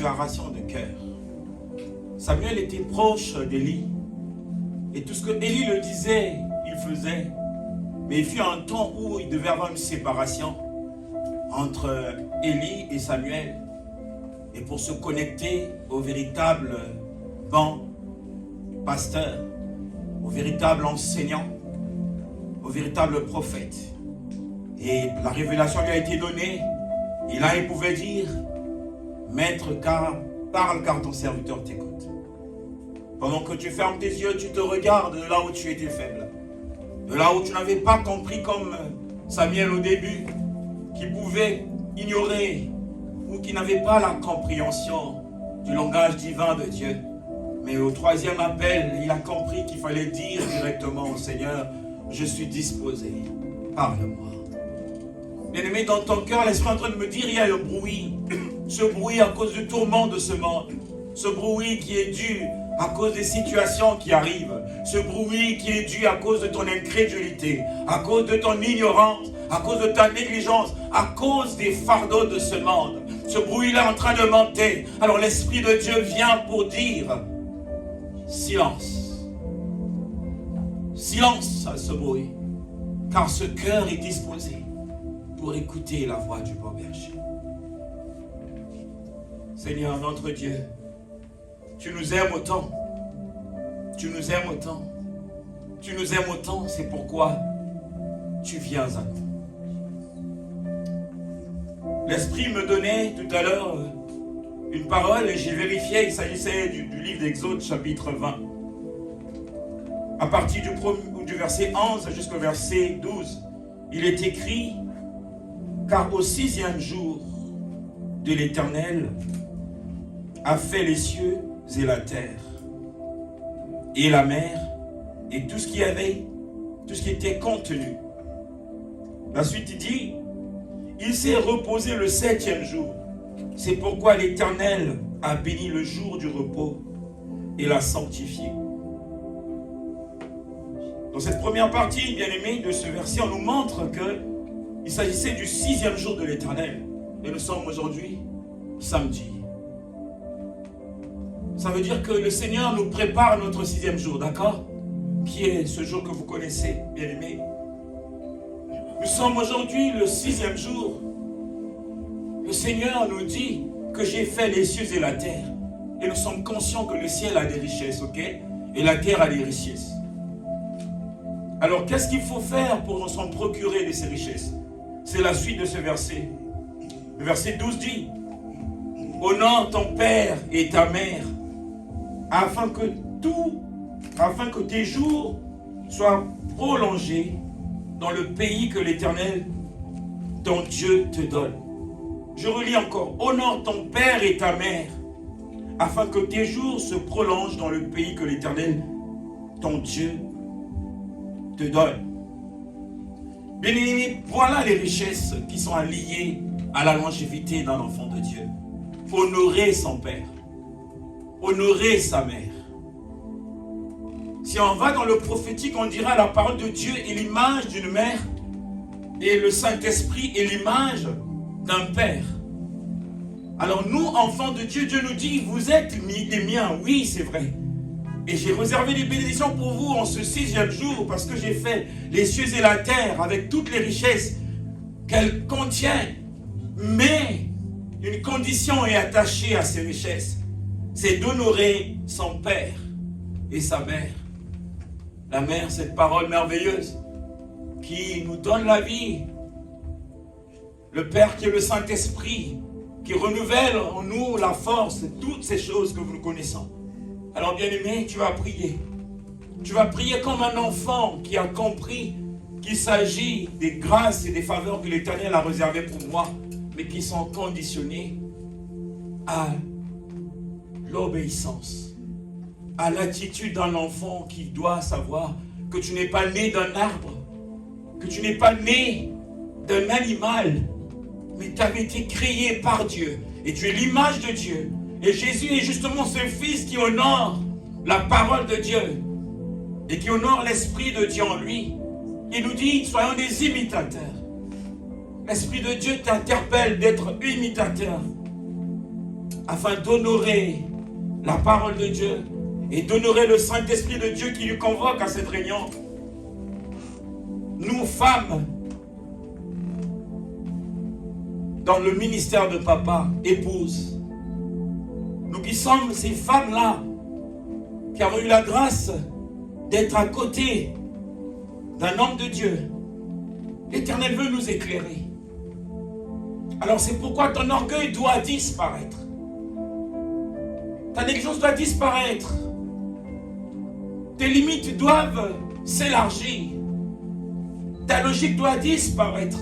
déclaration de cœur. Samuel était proche d'Élie. Et tout ce que Élie le disait, il faisait. Mais il fut un temps où il devait avoir une séparation entre Élie et Samuel. Et pour se connecter au véritable banc pasteur, au véritable enseignant, au véritable prophète. Et la révélation lui a été donnée. Et là, il pouvait dire, Maître, parle car ton serviteur t'écoute. Pendant que tu fermes tes yeux, tu te regardes de là où tu étais faible. De là où tu n'avais pas compris comme Samuel au début, qui pouvait ignorer ou qui n'avait pas la compréhension du langage divin de Dieu. Mais au troisième appel, il a compris qu'il fallait dire directement au Seigneur, je suis disposé, parle-moi. Bien-aimé, dans ton cœur, l'Esprit est en train de me dire, il y a le bruit. Ce bruit à cause du tourment de ce monde. Ce bruit qui est dû à cause des situations qui arrivent. Ce bruit qui est dû à cause de ton incrédulité, à cause de ton ignorance, à cause de ta négligence, à cause des fardeaux de ce monde. Ce bruit-là est en train de monter. Alors l'Esprit de Dieu vient pour dire, silence. Silence à ce bruit. Car ce cœur est disposé pour écouter la voix du bon berger. Seigneur notre Dieu, tu nous aimes autant. Tu nous aimes autant. Tu nous aimes autant, c'est pourquoi tu viens à nous. L'Esprit me donnait tout à l'heure une parole et j'ai vérifié, il s'agissait du livre d'Exode chapitre 20. À partir du verset 11 jusqu'au verset 12, il est écrit, car au 6e jour de l'Éternel a fait les cieux et la terre, et la mer, et tout ce qui était contenu. La suite il dit, il s'est reposé le 7e jour. C'est pourquoi l'Éternel a béni le jour du repos et l'a sanctifié. Dans cette première partie, bien-aimés, de ce verset, on nous montre qu'il s'agissait du 6e jour de l'Éternel. Et nous sommes aujourd'hui samedi. Ça veut dire que le Seigneur nous prépare notre 6e jour, d'accord? Qui est ce jour que vous connaissez, bien-aimés. Nous sommes aujourd'hui le 6e jour. Le Seigneur nous dit que j'ai fait les cieux et la terre. Et nous sommes conscients que le ciel a des richesses, ok? Et la terre a des richesses. Alors, qu'est-ce qu'il faut faire pour s'en procurer de ces richesses? C'est la suite de ce verset. Le verset 12 dit, honore ton père et ta mère, afin que tes jours soient prolongés dans le pays que l'Éternel, ton Dieu, te donne. Je relis encore. Honore ton père et ta mère, afin que tes jours se prolongent dans le pays que l'Éternel, ton Dieu, te donne. Bien-aimés, voilà les richesses qui sont liées à la longévité d'un enfant de Dieu. Honorer son père, honorer sa mère. Si on va dans le prophétique, on dira la parole de Dieu est l'image d'une mère et le Saint-Esprit est l'image d'un père. Alors nous, enfants de Dieu, Dieu nous dit, vous êtes des miens. Oui, c'est vrai. Et j'ai réservé des bénédictions pour vous en ce 6e jour parce que j'ai fait les cieux et la terre avec toutes les richesses qu'elles contiennent. Mais une condition est attachée à ces richesses. C'est d'honorer son père et sa mère. La mère, cette parole merveilleuse qui nous donne la vie. Le Père qui est le Saint-Esprit, qui renouvelle en nous la force, toutes ces choses que nous connaissons. Alors bien-aimé, tu vas prier. Tu vas prier comme un enfant qui a compris qu'il s'agit des grâces et des faveurs que l'Éternel a réservées pour moi, mais qui sont conditionnées à l'obéissance, à l'attitude d'un enfant qui doit savoir que tu n'es pas né d'un arbre, que tu n'es pas né d'un animal, mais tu avais été créé par Dieu et tu es l'image de Dieu. Et Jésus est justement ce Fils qui honore la parole de Dieu et qui honore l'Esprit de Dieu en lui. Il nous dit, soyons des imitateurs. L'Esprit de Dieu t'interpelle d'être imitateur. afin d'honorer la parole de Dieu et d'honorer le Saint-Esprit de Dieu qui lui convoque à cette réunion. Nous, femmes, dans le ministère de papa, épouses, nous qui sommes ces femmes-là, qui avons eu la grâce d'être à côté d'un homme de Dieu, l'Éternel veut nous éclairer. Alors c'est pourquoi ton orgueil doit disparaître. Ta négligence doit disparaître. Tes limites doivent s'élargir. Ta logique doit disparaître.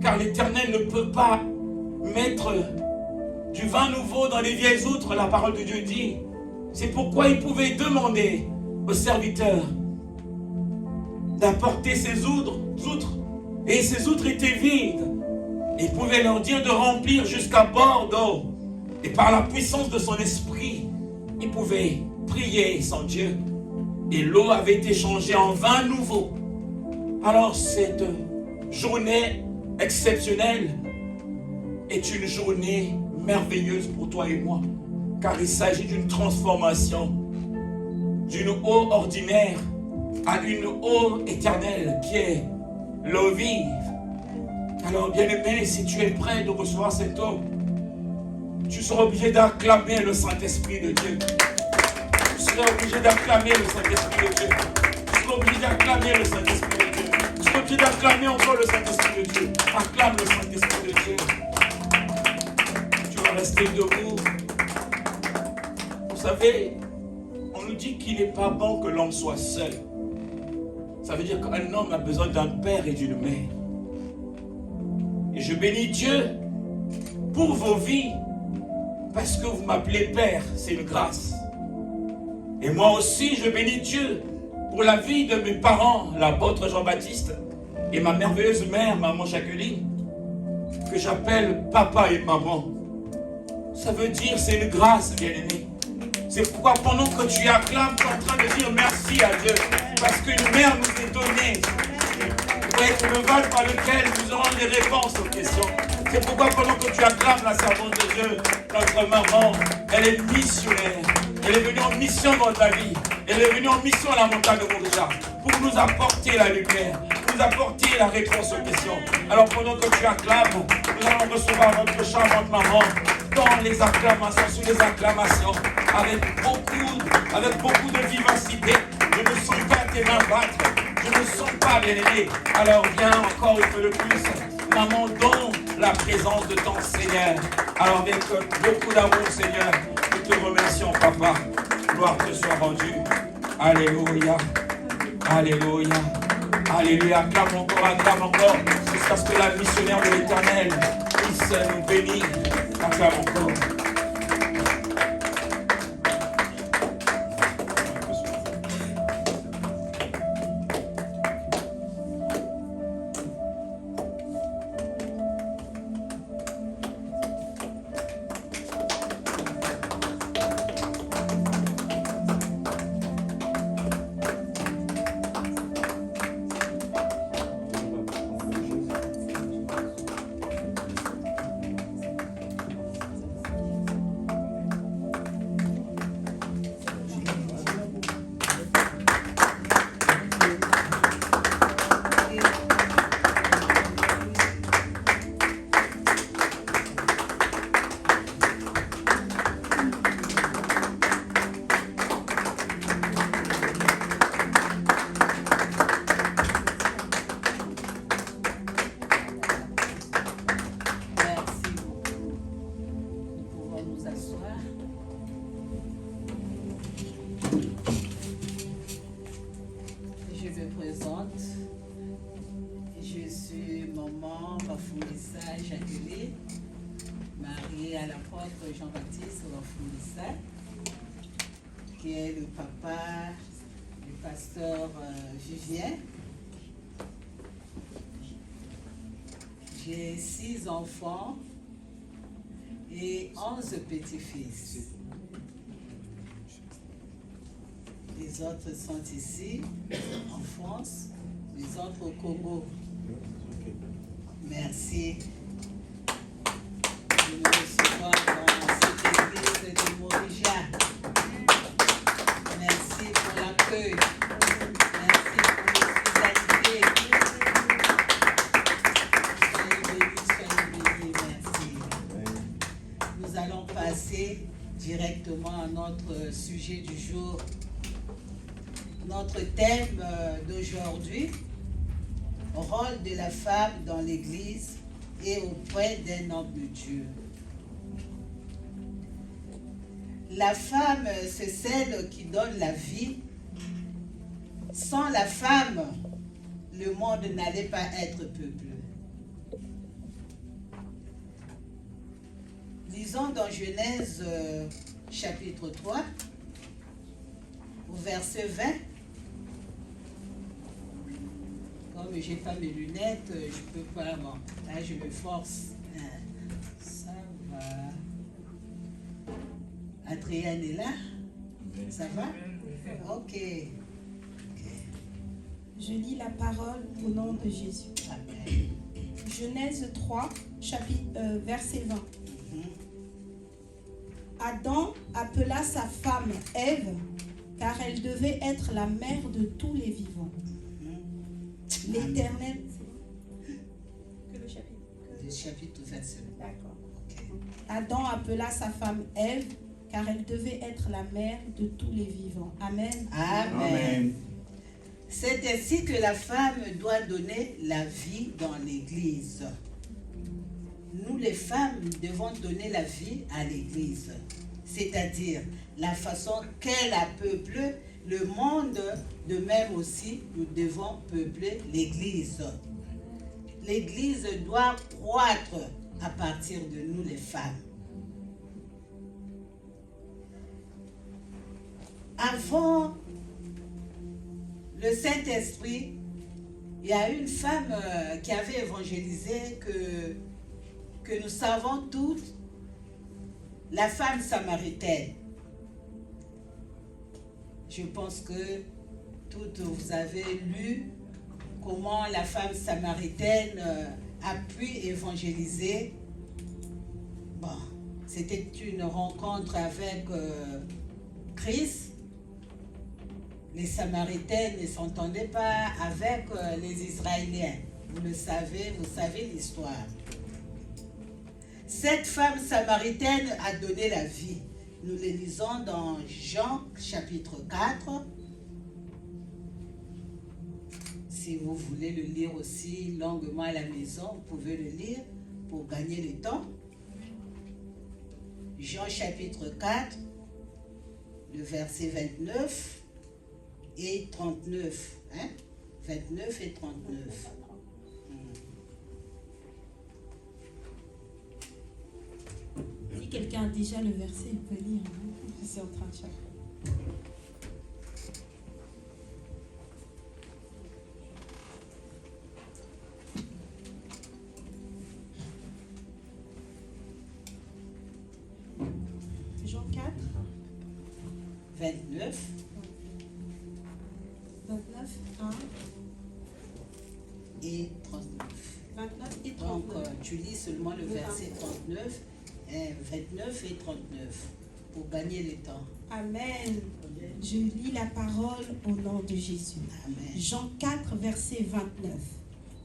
Car l'Éternel ne peut pas mettre du vin nouveau dans les vieilles outres, la parole de Dieu dit. C'est pourquoi il pouvait demander aux serviteurs d'apporter ces outres. Et ces outres étaient vides. Il pouvait leur dire de remplir jusqu'à bord d'eau. Et par la puissance de son esprit, il pouvait prier son Dieu. Et l'eau avait été changée en vin nouveau. Alors cette journée exceptionnelle est une journée merveilleuse pour toi et moi. Car il s'agit d'une transformation d'une eau ordinaire à une eau éternelle qui est l'eau vive. Alors bien-aimé, si tu es prêt de recevoir cette eau, tu seras obligé d'acclamer le Saint-Esprit de Dieu. Tu seras obligé d'acclamer le Saint-Esprit de Dieu. Tu seras obligé d'acclamer le Saint-Esprit de Dieu. Tu seras obligé d'acclamer encore le Saint-Esprit de Dieu. Acclame le Saint-Esprit de Dieu. Tu vas rester debout. Vous savez, on nous dit qu'il n'est pas bon que l'homme soit seul. Ça veut dire qu'un homme a besoin d'un père et d'une mère. Et je bénis Dieu pour vos vies, parce que vous m'appelez Père, c'est une grâce. Et moi aussi, je bénis Dieu pour la vie de mes parents, l'apôtre Jean-Baptiste, et ma merveilleuse mère, maman Jacqueline, que j'appelle papa et maman. Ça veut dire, c'est une grâce, bien-aimé. C'est pourquoi pendant que tu acclames, tu es en train de dire merci à Dieu, parce qu'une mère nous est donnée. C'est le vase par lequel nous aurons des réponses aux questions. C'est pourquoi pendant que tu acclames la servante de Dieu, notre maman, elle est missionnaire. Elle est venue en mission dans ta vie. Elle est venue en mission à la montagne de Mourja pour nous apporter la lumière, nous apporter la réponse aux questions. Alors pendant que tu acclames, nous allons recevoir notre charmante maman dans les acclamations, sous les acclamations, avec beaucoup de vivacité. Je ne sens pas tes mains battre. Je ne sens pas, bien-aimé. Alors viens encore une fois de plus. Maman, dans la présence de ton Seigneur. Alors avec beaucoup d'amour, Seigneur, nous te remercions, Papa. Gloire te soit rendue. Alléluia. Alléluia. Alléluia. Acclame encore. Jusqu'à ce que la missionnaire de l'Éternel puisse nous bénir. Acclame encore. Jean-Baptiste Wafoulissa, qui est le papa du pasteur Vivien. J'ai 6 enfants et 11 petits-fils. Les autres sont ici, en France, les autres au Congo. Merci de me recevoir dans à notre sujet du jour. Notre thème d'aujourd'hui, rôle de la femme dans l'Église et auprès d'un homme de Dieu. La femme, c'est celle qui donne la vie. Sans la femme, le monde n'allait pas être peuplé. Lisons dans Genèse chapitre 3, au verset 20. Comme je n'ai pas mes lunettes, je ne peux pas. Bon, là, je me force. Ça va. Adrienne est là? Ça va? Ok. Je lis la parole au nom de Jésus. Amen. Genèse 3, verset 20. Mhm. Adam appela sa femme Ève, car elle devait être la mère de tous les vivants. Mhm. L'Éternel... Que le chapitre? Le chapitre 27. D'accord. Ok. Adam appela sa femme Ève, car elle devait être la mère de tous les vivants. Amen. Amen. C'est ainsi que la femme doit donner la vie dans l'Église. Nous, les femmes, devons donner la vie à l'Église. C'est-à-dire la façon qu'elle a peuplé le monde, de même aussi, nous devons peupler l'Église. L'Église doit croître à partir de nous, les femmes. Avant le Saint-Esprit, il y a une femme qui avait évangélisé que nous savons toutes, la femme samaritaine. Je pense que toutes vous avez lu comment la femme samaritaine a pu évangéliser. Bon, c'était une rencontre avec Christ. Les Samaritaines ne s'entendaient pas avec les Israéliens. Vous le savez, vous savez l'histoire. Cette femme samaritaine a donné la vie. Nous le lisons dans Jean chapitre 4. Si vous voulez le lire aussi longuement à la maison, vous pouvez le lire pour gagner le temps. Jean chapitre 4, le verset 29 et 39. 29 et 39. Si quelqu'un a déjà le verset, il peut lire. Je suis en train de chercher. Jean 4, 29 29, 1, et 39. 29 et Donc, 39. tu lis seulement le verset 39, 29 et 39 pour gagner le temps. Amen. Je lis la parole au nom de Jésus. Amen. Jean 4, verset 29.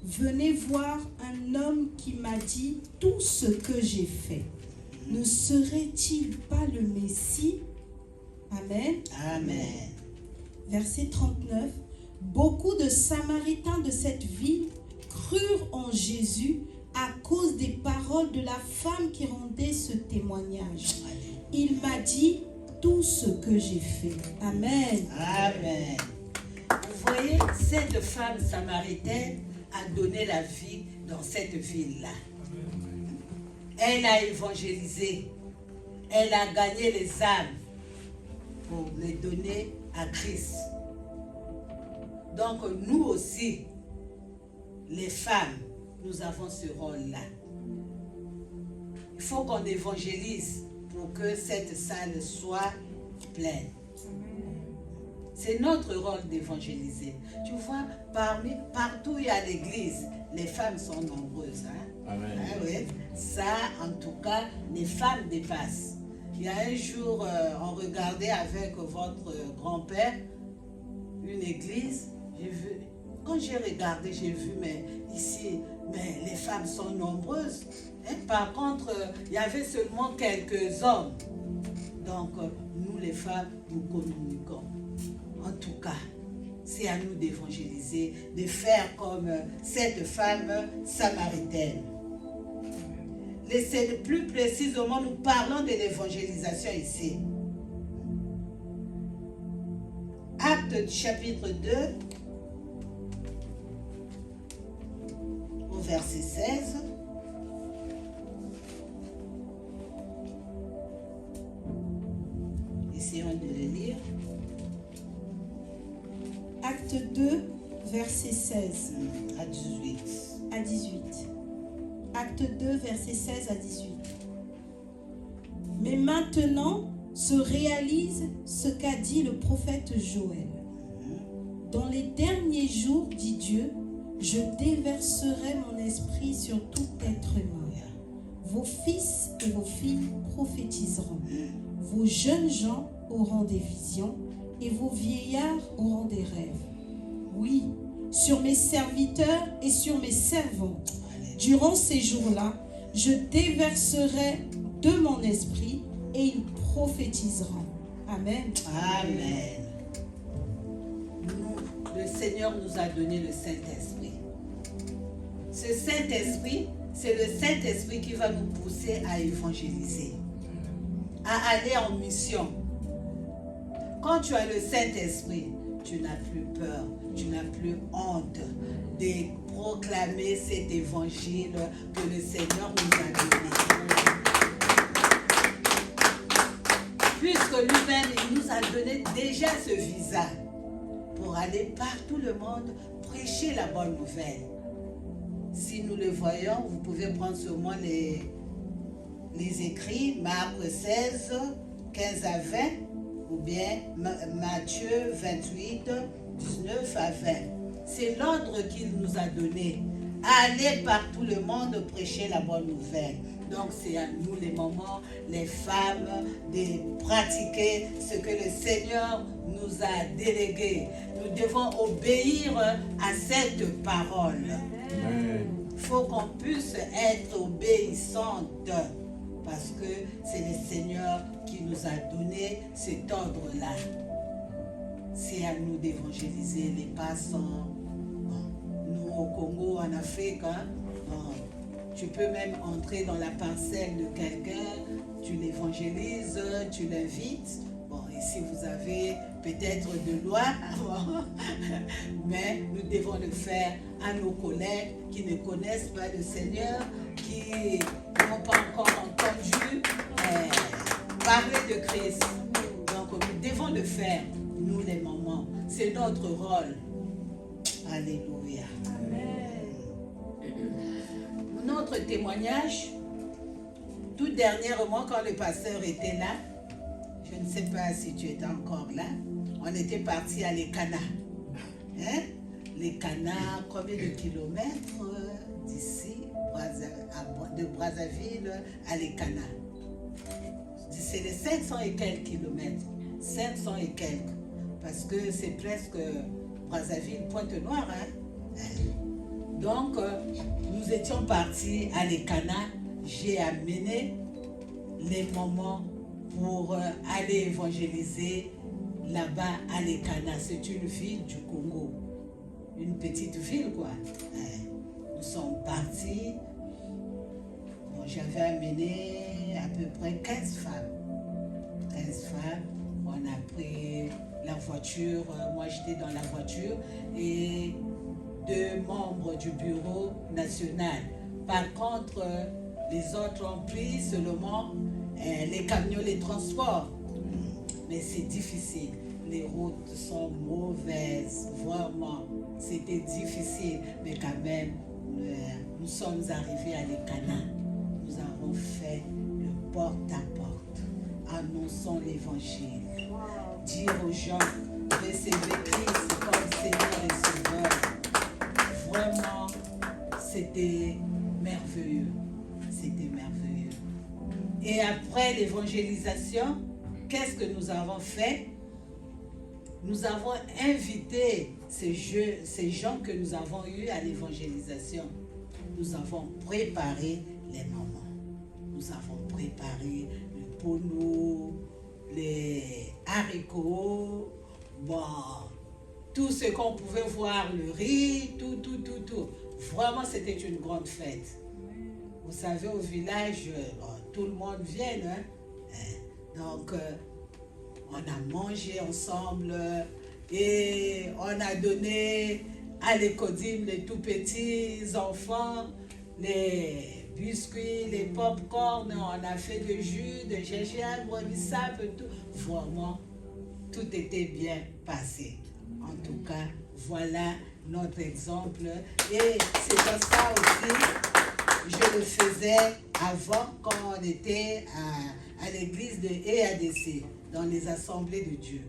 Venez voir un homme qui m'a dit tout ce que j'ai fait. Ne serait-il pas le Messie? Amen. Amen. Verset 39. Beaucoup de Samaritains de cette ville crurent en Jésus à cause des paroles de la femme qui rendait ce témoignage. Il m'a dit tout ce que j'ai fait. Amen. Amen. Vous voyez, cette femme samaritaine a donné la vie dans cette ville-là. Elle a évangélisé. Elle a gagné les âmes pour les donner à Christ. Donc nous aussi, les femmes, nous avons ce rôle-là. Il faut qu'on évangélise pour que cette salle soit pleine. C'est notre rôle d'évangéliser. Tu vois, partout où il y a l'église, les femmes sont nombreuses. Amen. Ah oui. Ça, en tout cas, les femmes dépassent. Il y a un jour, on regardait avec votre grand-père une église. J'ai vu, quand j'ai regardé, j'ai vu, mais ici, mais les femmes sont nombreuses. Par contre, il y avait seulement quelques hommes. Donc, nous les femmes, nous communiquons. En tout cas, c'est à nous d'évangéliser, de faire comme cette femme samaritaine. Laissez plus précisément, nous parlons de l'évangélisation ici. Acte chapitre 2, au verset 16. Essayons de le lire. Acte 2, verset 16 À 18. à 18. Acte 2, verset 16 à 18. Mais maintenant se réalise ce qu'a dit le prophète Joël. Dans les derniers jours, dit Dieu, je déverserai mon esprit sur tout être humain. Vos fils et vos filles prophétiseront. Vos jeunes gens auront des visions et vos vieillards auront des rêves. Oui, sur mes serviteurs et sur mes servantes, durant ces jours-là, je déverserai de mon esprit et ils prophétiseront. Amen. Amen. Le Seigneur nous a donné le Saint-Esprit. Ce Saint-Esprit, c'est le Saint-Esprit qui va nous pousser à évangéliser, à aller en mission. Quand tu as le Saint-Esprit, tu n'as plus peur, tu n'as plus honte de proclamer cet évangile que le Seigneur nous a donné. Puisque lui-même, il nous a donné déjà ce visa pour aller partout le monde prêcher la bonne nouvelle. Si nous le voyons, vous pouvez prendre sur moi les écrits, Marc 16, 15 à 20, ou bien Matthieu 28, 19 à 20. C'est l'ordre qu'il nous a donné. Aller partout le monde prêcher la bonne nouvelle. Donc c'est à nous les mamans, les femmes, de pratiquer ce que le Seigneur nous a délégué. Nous devons obéir à cette parole. Il faut qu'on puisse être obéissante parce que c'est le Seigneur qui nous a donné cet ordre-là. C'est à nous d'évangéliser les passants. Nous au Congo, en Afrique, tu peux même entrer dans la parcelle de quelqu'un, tu l'évangélises, tu l'invites. Bon, ici vous avez peut-être de loi, mais nous devons le faire à nos collègues qui ne connaissent pas le Seigneur, qui n'ont pas encore entendu parler de Christ. Donc nous devons le faire, nous les mamans. C'est notre rôle. Alléluia. Notre témoignage, tout dernièrement, quand le pasteur était là, je ne sais pas si tu étais encore là, on était parti à l'Ekana. Hein? L'Ekana, combien de kilomètres d'ici, de Brazzaville à l'Ekana? C'est les 500 et quelques kilomètres. 500 et quelques. Parce que c'est presque Brazzaville, Pointe-Noire. Hein? Donc, nous étions partis à l'Ekana. J'ai amené les mamans pour aller évangéliser là-bas à l'Ekana. C'est une ville du Congo. Une petite ville, quoi. Nous sommes partis. Bon, j'avais amené à peu près 15 femmes. 15 femmes. On a pris la voiture. Moi, j'étais dans la voiture. Et 2 membres du bureau national. Par contre, les autres ont pris seulement les camions, les transports. Mais c'est difficile. Les routes sont mauvaises, vraiment. C'était difficile, mais quand même, nous sommes arrivés à l'Ekana. Nous avons fait le porte-à-porte. Annonçons l'évangile. Dire aux gens, recevez Christ comme Seigneur et Sauveur. Vraiment, c'était merveilleux. C'était merveilleux. Et après l'évangélisation, qu'est-ce que nous avons fait? Nous avons invité ces gens que nous avons eus à l'évangélisation. Nous avons préparé les mamans. Nous avons préparé le pono, les haricots, bon, tout ce qu'on pouvait voir, le riz, tout. Vraiment, c'était une grande fête. Vous savez, au village, tout le monde vient, hein? Donc, on a mangé ensemble et on a donné à l'écodime, les tout petits enfants, les biscuits, les pop-corn, on a fait de jus, de gingembre, du sap, tout. Vraiment, tout était bien passé. En tout cas, voilà notre exemple. Et c'est comme ça aussi, je le faisais avant quand on était à l'église de EADC, dans les assemblées de Dieu.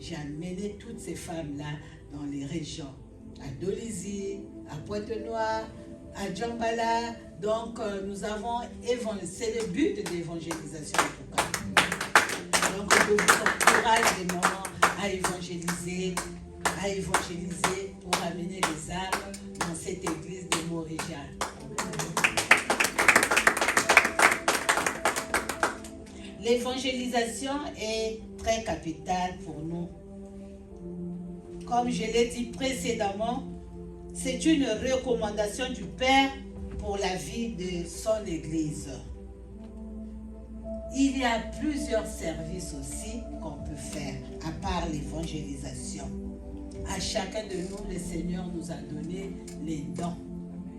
J'ai amené toutes ces femmes-là dans les régions, à Dolisie, à Pointe-Noire, à Djambala. Donc, nous avons c'est le but de l'évangélisation en tout cas. Donc, je vous encourage des moments à évangéliser pour amener les âmes dans cette église de Montréal. L'évangélisation est très capitale pour nous. Comme je l'ai dit précédemment, c'est une recommandation du Père pour la vie de son Église. Il y a plusieurs services aussi qu'on peut faire, à part l'évangélisation. À chacun de nous, le Seigneur nous a donné les dons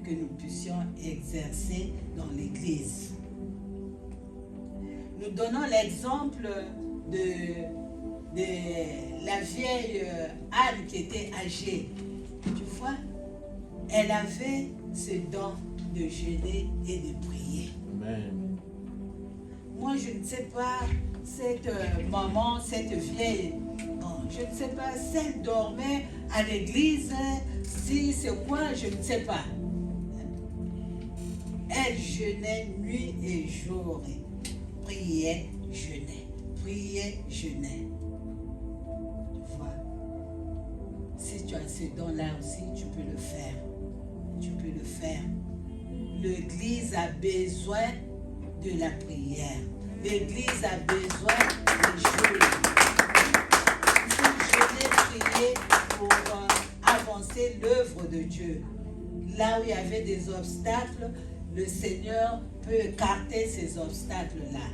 que nous puissions exercer dans l'Église. Nous donnons l'exemple de la vieille Anne qui était âgée. Tu vois, elle avait ce don de jeûner et de prier. Amen. Moi, je ne sais pas, cette maman, cette vieille, je ne sais pas si elle dormait à l'église, si c'est quoi, je ne sais pas. Elle jeûnait nuit et jour. Priait, jeûnait. Priait, jeûnait. Tu vois, si tu as ce don-là aussi, tu peux le faire. Tu peux le faire. L'Église a besoin de la prière. L'Église a besoin de jeûner. Il faut jeûner, prier pour avancer l'œuvre de Dieu. Là où il y avait des obstacles, le Seigneur peut écarter ces obstacles-là.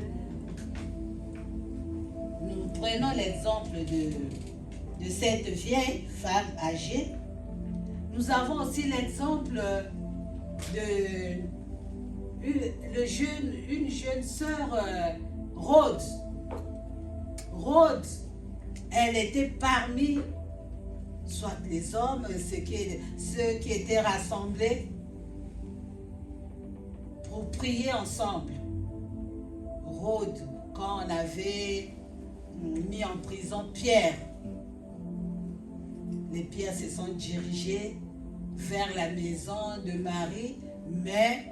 Nous prenons l'exemple de cette vieille femme âgée. Nous avons aussi l'exemple de une jeune sœur, Rhodes. Rhodes, elle était parmi soit les hommes, ceux qui étaient rassemblés pour prier ensemble. Rhodes, quand on avait mis en prison Pierre, les Pierres se sont dirigés vers la maison de Marie, mais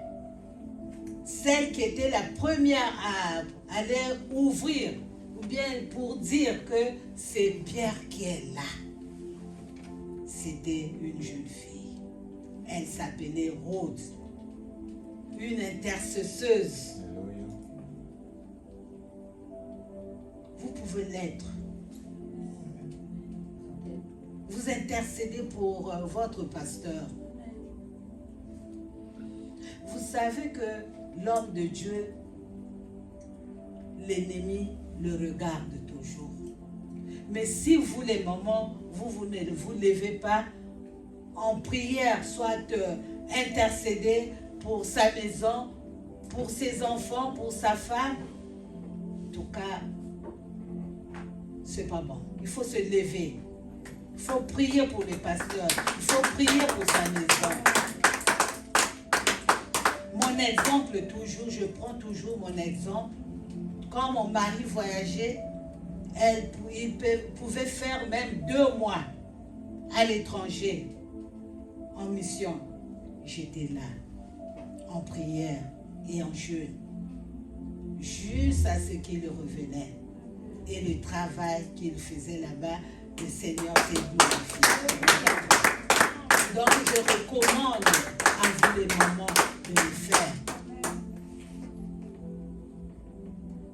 celle qui était la première à aller ouvrir, ou bien pour dire que c'est Pierre qui est là, c'était une jeune fille. Elle s'appelait Rhodes, une intercesseuse. Vous pouvez l'être. Vous intercédez pour votre pasteur. Vous savez que l'homme de Dieu, l'ennemi le regarde toujours. Mais si vous, les mamans, vous ne vous levez pas en prière, soit intercéder pour sa maison, pour ses enfants, pour sa femme, en tout cas, c'est pas bon. Il faut se lever. Il faut prier pour les pasteurs. Il faut prier pour sa maison. Mon exemple, toujours, je prends toujours mon exemple. Quand mon mari voyageait, il pouvait faire même 2 mois à l'étranger en mission. J'étais là, en prière et en jeûne, juste à ce qu'il revenait. Et le travail qu'il faisait là-bas, le Seigneur s'est glorifié. Donc je recommande à vous les mamans de le faire.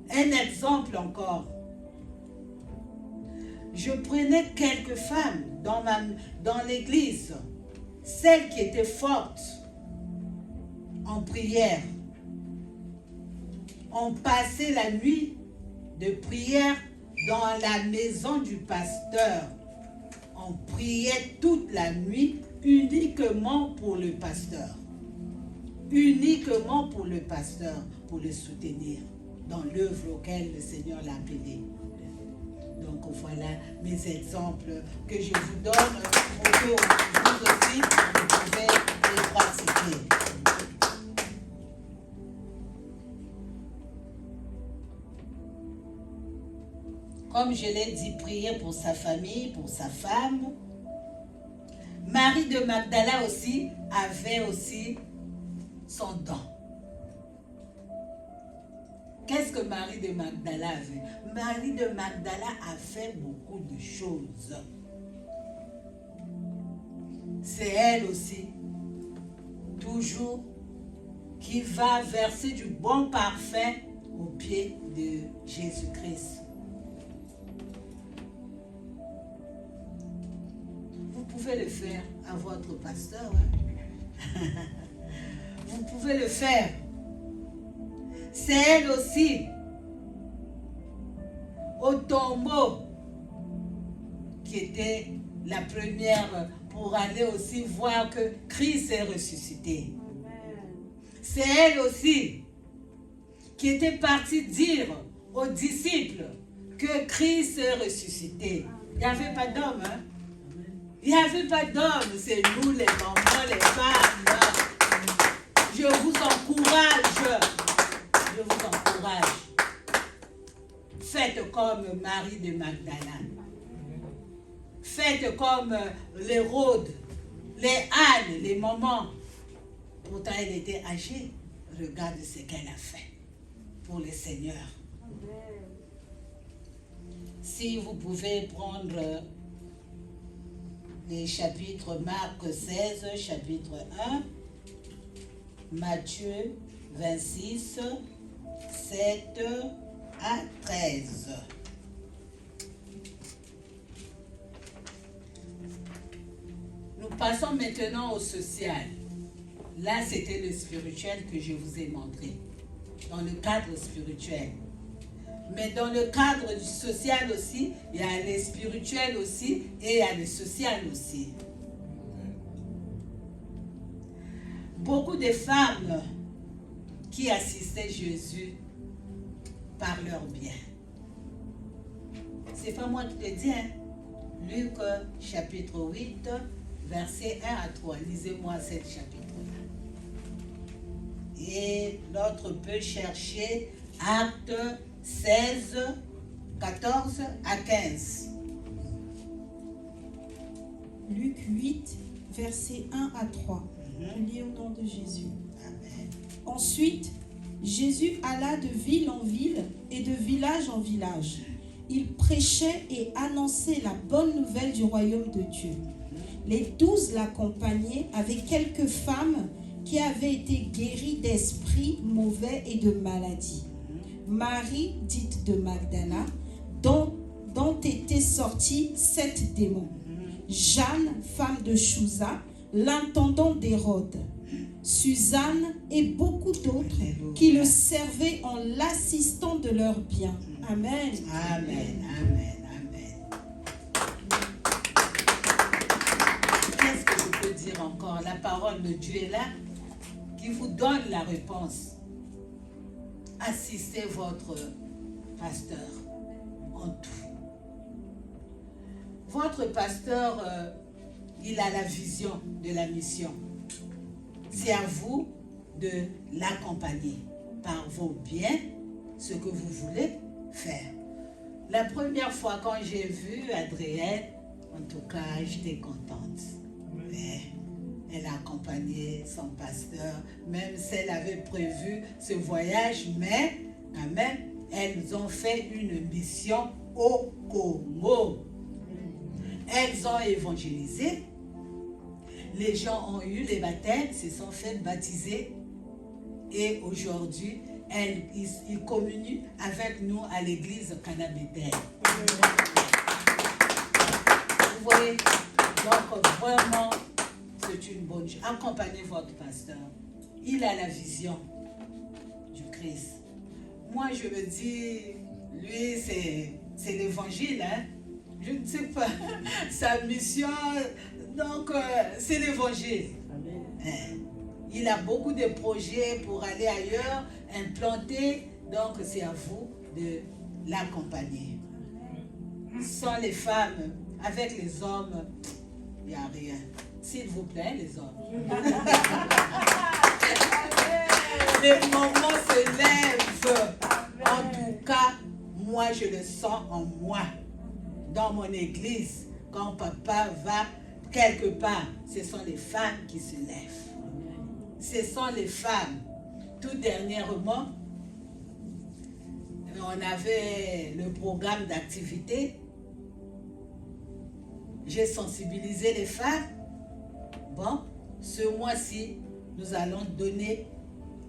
Un exemple encore, je prenais quelques femmes dans l'église, celles qui étaient fortes en prière. On passait la nuit de prière dans la maison du pasteur. On priait toute la nuit uniquement pour le pasteur. Uniquement pour le pasteur, pour le soutenir dans l'œuvre auquel le Seigneur l'a appelé. Donc voilà mes exemples que je vous donne pour que vous aussi vous pouvez les pratiquer. Comme je l'ai dit, prier pour sa famille, pour sa femme. Marie de Magdala aussi avait aussi son don. Qu'est-ce que Marie de Magdala avait? Marie de Magdala a fait beaucoup de choses. C'est elle aussi, toujours, qui va verser du bon parfum aux pieds de Jésus-Christ. Vous pouvez le faire à votre pasteur. Hein? Vous pouvez le faire. C'est elle aussi, au tombeau, qui était la première pour aller aussi voir que Christ est ressuscité. C'est elle aussi qui était partie dire aux disciples que Christ est ressuscité. Il n'y avait pas d'homme, hein? Il n'y avait pas d'homme, c'est nous les mamans, les femmes. Je vous encourage. Je vous encourage. Faites comme Marie de Magdala. Faites comme les Rhodes, les Anne, les mamans. Pourtant, elle était âgée. Regarde ce qu'elle a fait pour le Seigneur. Si vous pouvez prendre les chapitres Marc 16, chapitre 1, Matthieu 26, 7 à 13. Nous passons maintenant au social. Là, c'était le spirituel que je vous ai montré, dans le cadre spirituel. Mais dans le cadre du social aussi, il y a le spirituel aussi et il y a le social aussi. Beaucoup de femmes qui assistaient Jésus par leur bien. C'est pas moi qui te dis, hein? Luc chapitre 8, versets 1 à 3. Lisez-moi ce chapitre-là. Et l'autre peut chercher Actes 16, 14 à 15. Luc 8, versets 1 à 3. Je lis au nom de Jésus. Amen. Ensuite, Jésus alla de ville en ville et de village en village. Il prêchait et annonçait la bonne nouvelle du royaume de Dieu. Les 12 l'accompagnaient avec quelques femmes qui avaient été guéries d'esprits mauvais et de maladies. Marie, dite de Magdala, dont étaient sortis 7 démons. Jeanne, femme de Chouza, l'intendant d'Hérode. Suzanne et beaucoup d'autres qui le servaient en l'assistant de leurs biens. Amen. Amen, amen, amen. Qu'est-ce que je peux dire encore? La parole de Dieu est là, qui vous donne la réponse. Assistez votre pasteur en tout. Votre pasteur, il a la vision de la mission. C'est à vous de l'accompagner par vos biens, ce que vous voulez faire. La première fois quand j'ai vu Adrienne, en tout cas, j'étais contente. Mais elle a accompagné son pasteur, même si elle avait prévu ce voyage, mais quand même, elles ont fait une mission au Congo. Elles ont évangélisé. Les gens ont eu les baptêmes, se sont fait baptiser. Et aujourd'hui, ils communient avec nous à l'église Cana Bethel. voyez, donc vraiment, c'est une bonne chose. Accompagnez votre pasteur. Il a la vision du Christ. Moi, je me dis, lui, c'est l'évangile, hein. Je ne sais pas, sa mission, donc c'est l'évangile. Il a beaucoup de projets pour aller ailleurs, implanter, donc c'est à vous de l'accompagner. Sans les femmes, avec les hommes, il n'y a rien. S'il vous plaît, les hommes. Les moments se lèvent. En tout cas, moi, je le sens en moi. Dans mon église, quand papa va quelque part, ce sont les femmes qui se lèvent. Ce sont les femmes. Tout dernièrement, on avait le programme d'activité. J'ai sensibilisé les femmes. Bon, ce mois-ci, nous allons donner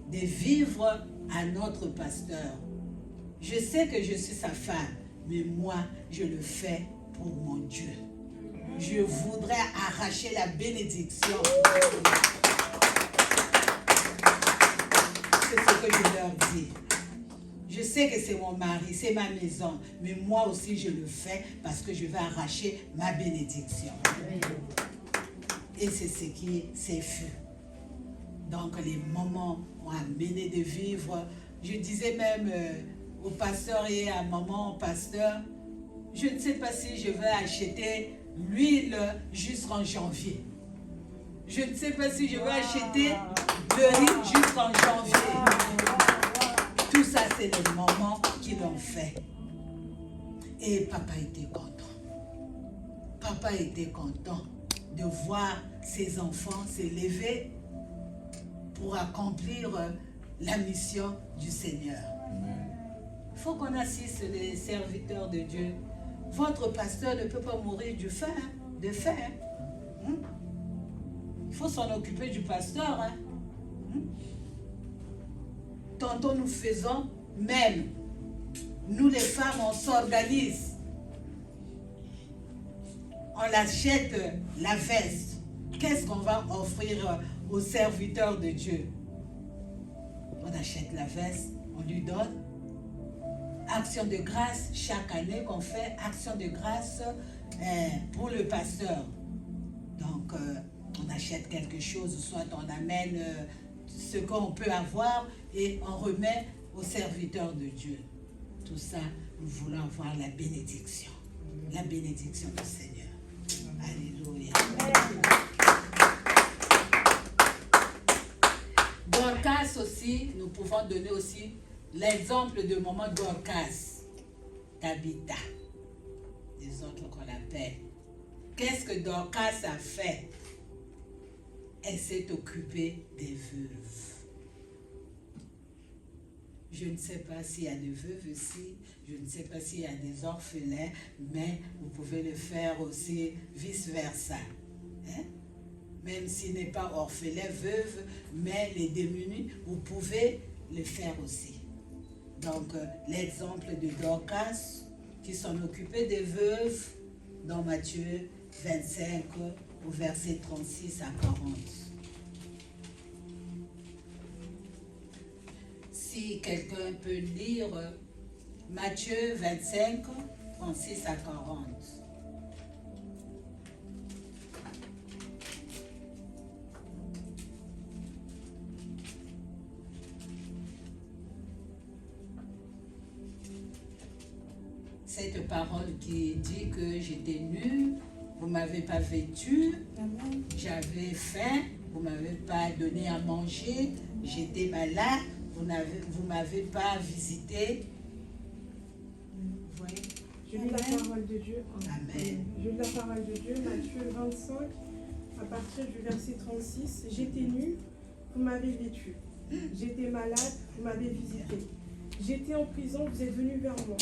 des vivres à notre pasteur. Je sais que je suis sa femme, mais moi, je le fais pour mon Dieu. Je voudrais arracher la bénédiction. C'est ce que je leur dis. Je sais que c'est mon mari, c'est ma maison, mais moi aussi je le fais parce que je vais arracher ma bénédiction. Et c'est ce qui s'est fait. Donc les moments ont amené de vivre. Je disais même au pasteur et à maman, au pasteur, je ne sais pas si je vais acheter l'huile jusqu'en janvier. Je ne sais pas si je vais acheter le riz jusqu'en janvier. Tout ça, c'est le moment qu'ils l'ont fait. Et papa était content. Papa était content de voir ses enfants s'élever pour accomplir la mission du Seigneur. Il faut qu'on assiste les serviteurs de Dieu. Votre pasteur ne peut pas mourir de faim. Il faut s'en occuper du pasteur. Tantôt nous faisons, même nous les femmes, on s'organise. On achète la veste. Qu'est-ce qu'on va offrir aux serviteurs de Dieu? On achète la veste, on lui donne. Action de grâce, chaque année qu'on fait, action de grâce pour le pasteur. Donc, on achète quelque chose, soit on amène ce qu'on peut avoir et on remet aux serviteurs de Dieu. Tout ça, nous voulons avoir la bénédiction du Seigneur. Alléluia. Dorcas aussi, nous pouvons donner aussi l'exemple de maman Dorcas, Tabitha, les autres qu'on appelle. Qu'est-ce que Dorcas a fait? Elle s'est occupée des veuves. Je ne sais pas s'il y a des veuves ici, je ne sais pas s'il y a des orphelins, mais vous pouvez le faire aussi vice-versa. Hein? Même s'il n'est pas orphelin, veuve, mais les démunis, vous pouvez le faire aussi. Donc, l'exemple de Dorcas, qui s'en occupait des veuves, dans Matthieu 25, au verset 36 à 40. Si quelqu'un peut lire Matthieu 25, 36 à 40. Cette parole qui dit que j'étais nue, vous ne m'avez pas vêtue, j'avais faim, vous ne m'avez pas donné à manger, j'étais malade, vous ne m'avez pas visité. Vous voyez? Je lis la parole de Dieu. Amen. Je lis la parole de Dieu, Matthieu 25, à partir du verset 36. J'étais nue, vous m'avez vêtue. J'étais malade, vous m'avez visité. J'étais en prison, vous êtes venu vers moi.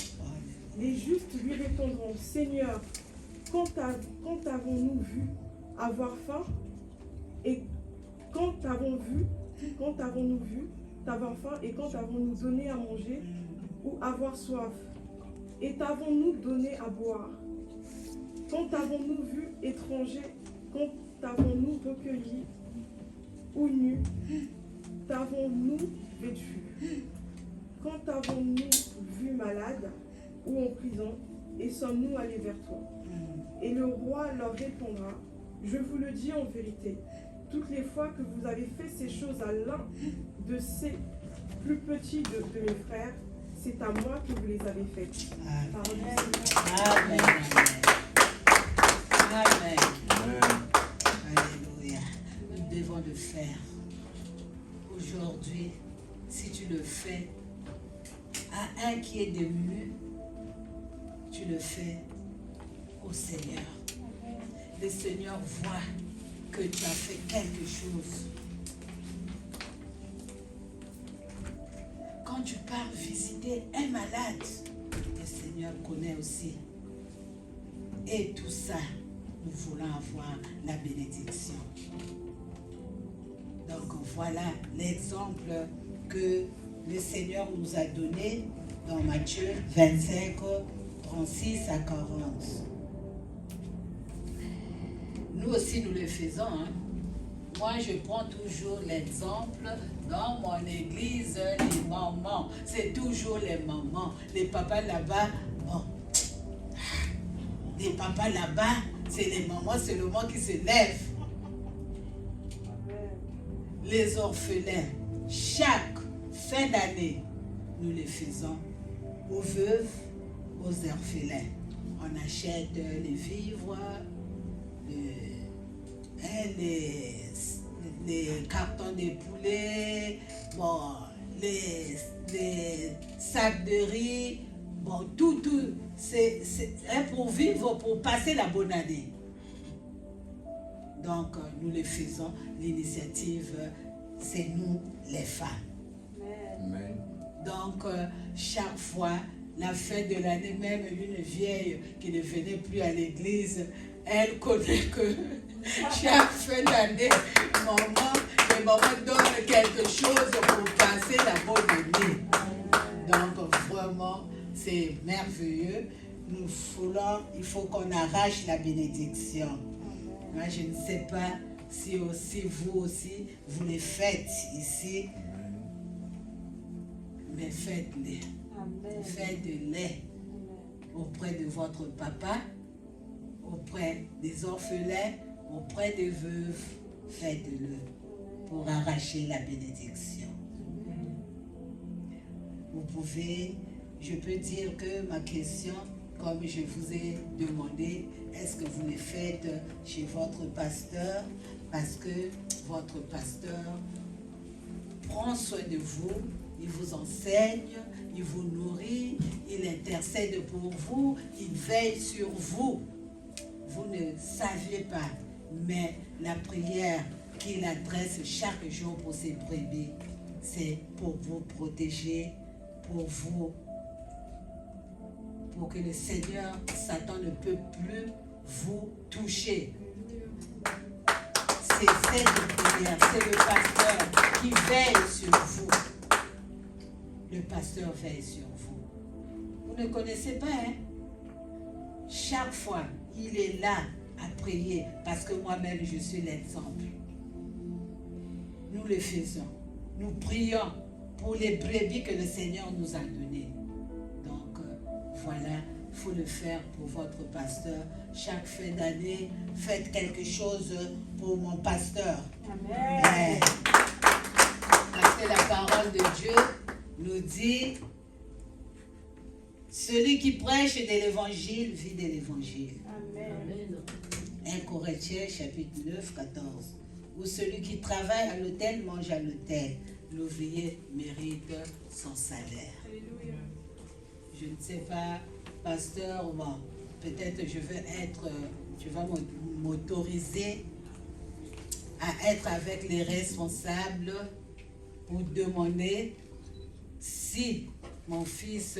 Les justes lui répondront, Seigneur, quand avons-nous vu avoir faim? Et quand avons-nous vu avoir faim? Et quand avons-nous donné à manger ou avoir soif? Et t'avons-nous donné à boire? Quand avons-nous vu étranger? Quand t'avons-nous recueilli? Ou nu? T'avons-nous vêtu? Quand t'avons-nous vu malade ou en prison? Et sommes-nous allés vers toi? Et le roi leur répondra, je vous le dis en vérité, toutes les fois que vous avez fait ces choses à l'un de ces plus petits de mes frères, c'est à moi que vous les avez faites. Parole du Seigneur. Amen. Amen. Alléluia. Nous devons le faire. Aujourd'hui, si tu le fais à un qui est dému, tu le fais au Seigneur. Le Seigneur voit que tu as fait quelque chose. Quand tu pars visiter un malade, le Seigneur connaît aussi. Et tout ça, nous voulons avoir la bénédiction. Donc voilà l'exemple que le Seigneur nous a donné dans Matthieu 25, 36 à 40. Nous aussi, nous le faisons. Hein. Moi, je prends toujours l'exemple dans mon église, les mamans. C'est toujours les mamans. Les papas là-bas, bon. Les papas là-bas, c'est les mamans seulement qui se lèvent. Les orphelins, chaque fin d'année, nous les faisons aux veuves, aux orphelins. On achète les vivres, les cartons de poulet, bon, les sacs de riz, bon, tout, c'est pour vivre, pour passer la bonne année. Donc, nous le faisons, l'initiative, c'est nous, les femmes. Amen. Donc, chaque fois, la fin de l'année, même une vieille qui ne venait plus à l'église, elle connaît que chaque fin d'année, les mamans donnent quelque chose pour passer la bonne année. Donc, vraiment, c'est merveilleux. Il faut qu'on arrache la bénédiction. Moi, je ne sais pas si aussi vous aussi, vous les faites ici. Mais faites-les. Faites-les auprès de votre papa, auprès des orphelins, auprès des veuves. Faites-le pour arracher la bénédiction. Vous pouvez, je peux dire que ma question, comme je vous ai demandé, est-ce que vous les faites chez votre pasteur? Parce que votre pasteur prend soin de vous, il vous enseigne, il vous nourrit, il intercède pour vous, il veille sur vous. Vous ne saviez pas, mais la prière qu'il adresse chaque jour pour ses brebis, c'est pour vous protéger, pour vous, pour que le Seigneur, Satan ne peut plus vous toucher. C'est cette prière, c'est le pasteur qui veille sur vous. Le pasteur veille sur vous. Vous ne connaissez pas, hein? Chaque fois, il est là à prier, parce que moi-même, je suis l'exemple. Nous le faisons. Nous prions pour les brebis que le Seigneur nous a données. Donc, voilà, il faut le faire pour votre pasteur. Chaque fin d'année, faites quelque chose pour mon pasteur. Amen. Parce que la parole de Dieu nous dit, celui qui prêche de l'évangile vit de l'évangile. Amen. 1 Corinthiens chapitre 9, 14. Ou celui qui travaille à l'autel mange à l'autel. L'ouvrier mérite son salaire. Alléluia. Je ne sais pas, pasteur, bon, peut-être je vais m'autoriser à être avec les responsables pour demander si mon fils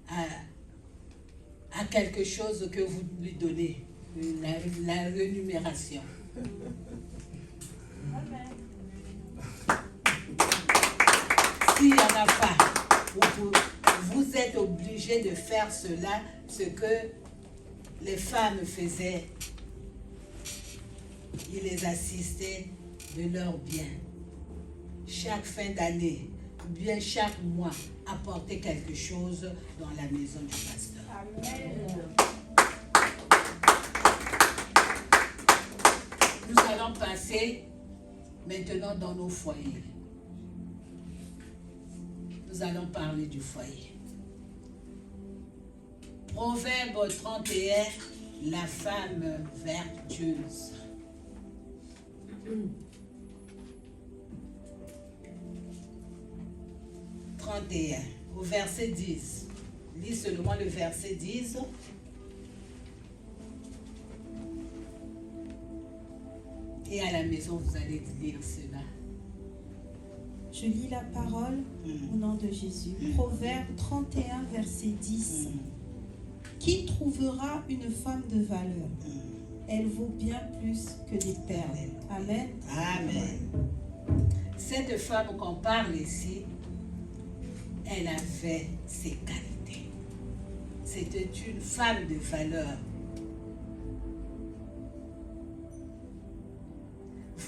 a quelque chose que vous lui donnez, la rémunération. S'il n'y en a pas, vous êtes obligé de faire cela, ce que les femmes faisaient, ils les assistaient de leur bien. Chaque fin d'année, ou bien chaque mois, apporter quelque chose dans la maison du pasteur. Amen. Nous allons passer maintenant dans nos foyers. Nous allons parler du foyer. Proverbe 31, la femme vertueuse. Au verset 10. Lis seulement le verset 10. Et à la maison, vous allez lire cela. Je lis la parole au nom de Jésus. Proverbe 31, verset 10. Qui trouvera une femme de valeur? Elle vaut bien plus que des perles. Amen. Amen. Cette femme qu'on parle ici, elle avait ses qualités. C'était une femme de valeur.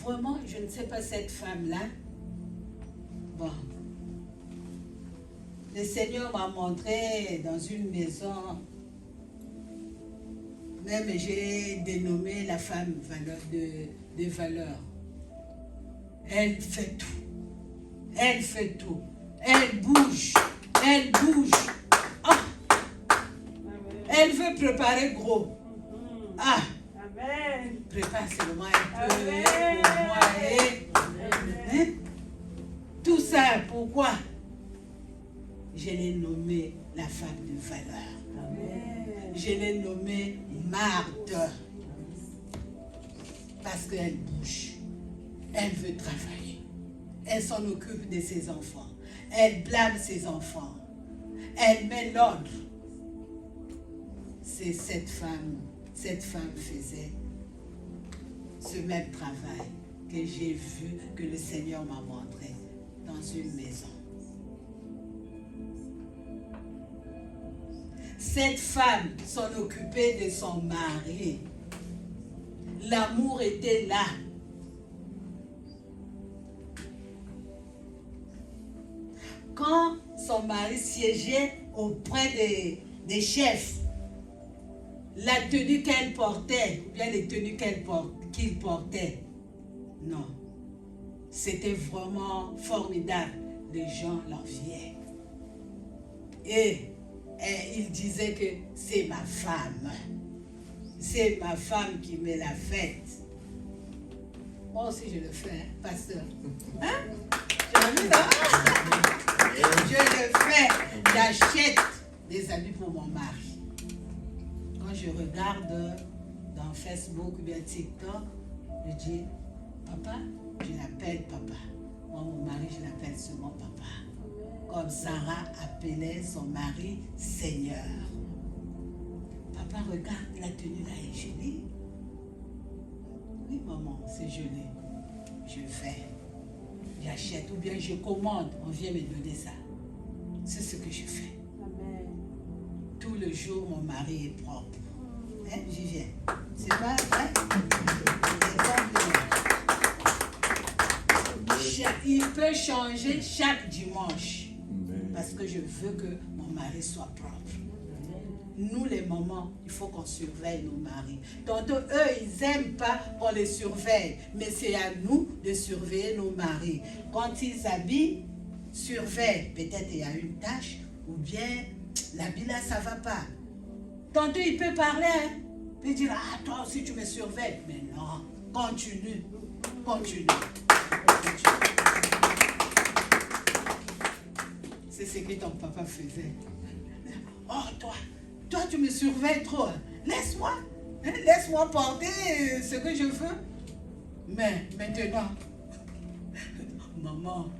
Vraiment, je ne sais pas cette femme-là. Bon. Le Seigneur m'a montré dans une maison, même j'ai dénommé la femme de valeur. Elle fait tout. Elle fait tout. Elle bouge. Elle bouge. Ah. Elle veut préparer gros. Ah. Amen. Prépare seulement un peu Amen. pour moi. Hein? Tout ça, pourquoi? Je l'ai nommée la femme de valeur. Amen. Je l'ai nommée Marthe. Parce qu'elle bouge. Elle veut travailler. Elle s'en occupe de ses enfants. Elle blâme ses enfants. Elle met l'ordre. C'est cette femme faisait ce même travail que j'ai vu, que le Seigneur m'a montré dans une maison. Cette femme s'en occupait de son mari. L'amour était là. Quand son mari siégeait auprès des chefs, la tenue qu'elle portait, ou bien les tenues qu'il portait, non. C'était vraiment formidable. Les gens l'enviaient. Et il disait que c'est ma femme. C'est ma femme qui met la fête. Moi aussi je le fais, hein, pasteur. Hein? Je le fais. J'achète des habits pour mon mari. Quand je regarde dans Facebook ou bien TikTok, je dis, papa, je l'appelle papa. Moi, mon mari, je l'appelle seulement papa. Comme Sarah appelait son mari Seigneur. Papa, regarde, la tenue là est jolie. Oui, maman, c'est joli. Je fais. J'achète ou bien je commande. On vient me donner ça. C'est ce que je fais. Amen. Tout le jour, mon mari est propre. Hein, Vivienne? C'est pas vrai? Il peut changer chaque dimanche. Parce que je veux que mon mari soit propre. Nous, les mamans, il faut qu'on surveille nos maris. Tantôt, eux, ils n'aiment pas qu'on les surveille. Mais c'est à nous de surveiller nos maris. Quand ils habillent, surveille. Peut-être il y a une tache, ou bien l'habit là, ça ne va pas. Tantôt, il peut parler. Hein? Il peut dire, ah, toi aussi, tu me surveilles. Mais non, continue. Continue. C'est ce que ton papa faisait. Oh, toi, tu me surveilles trop. Laisse-moi. Hein, laisse-moi porter ce que je veux. Mais maintenant, maman,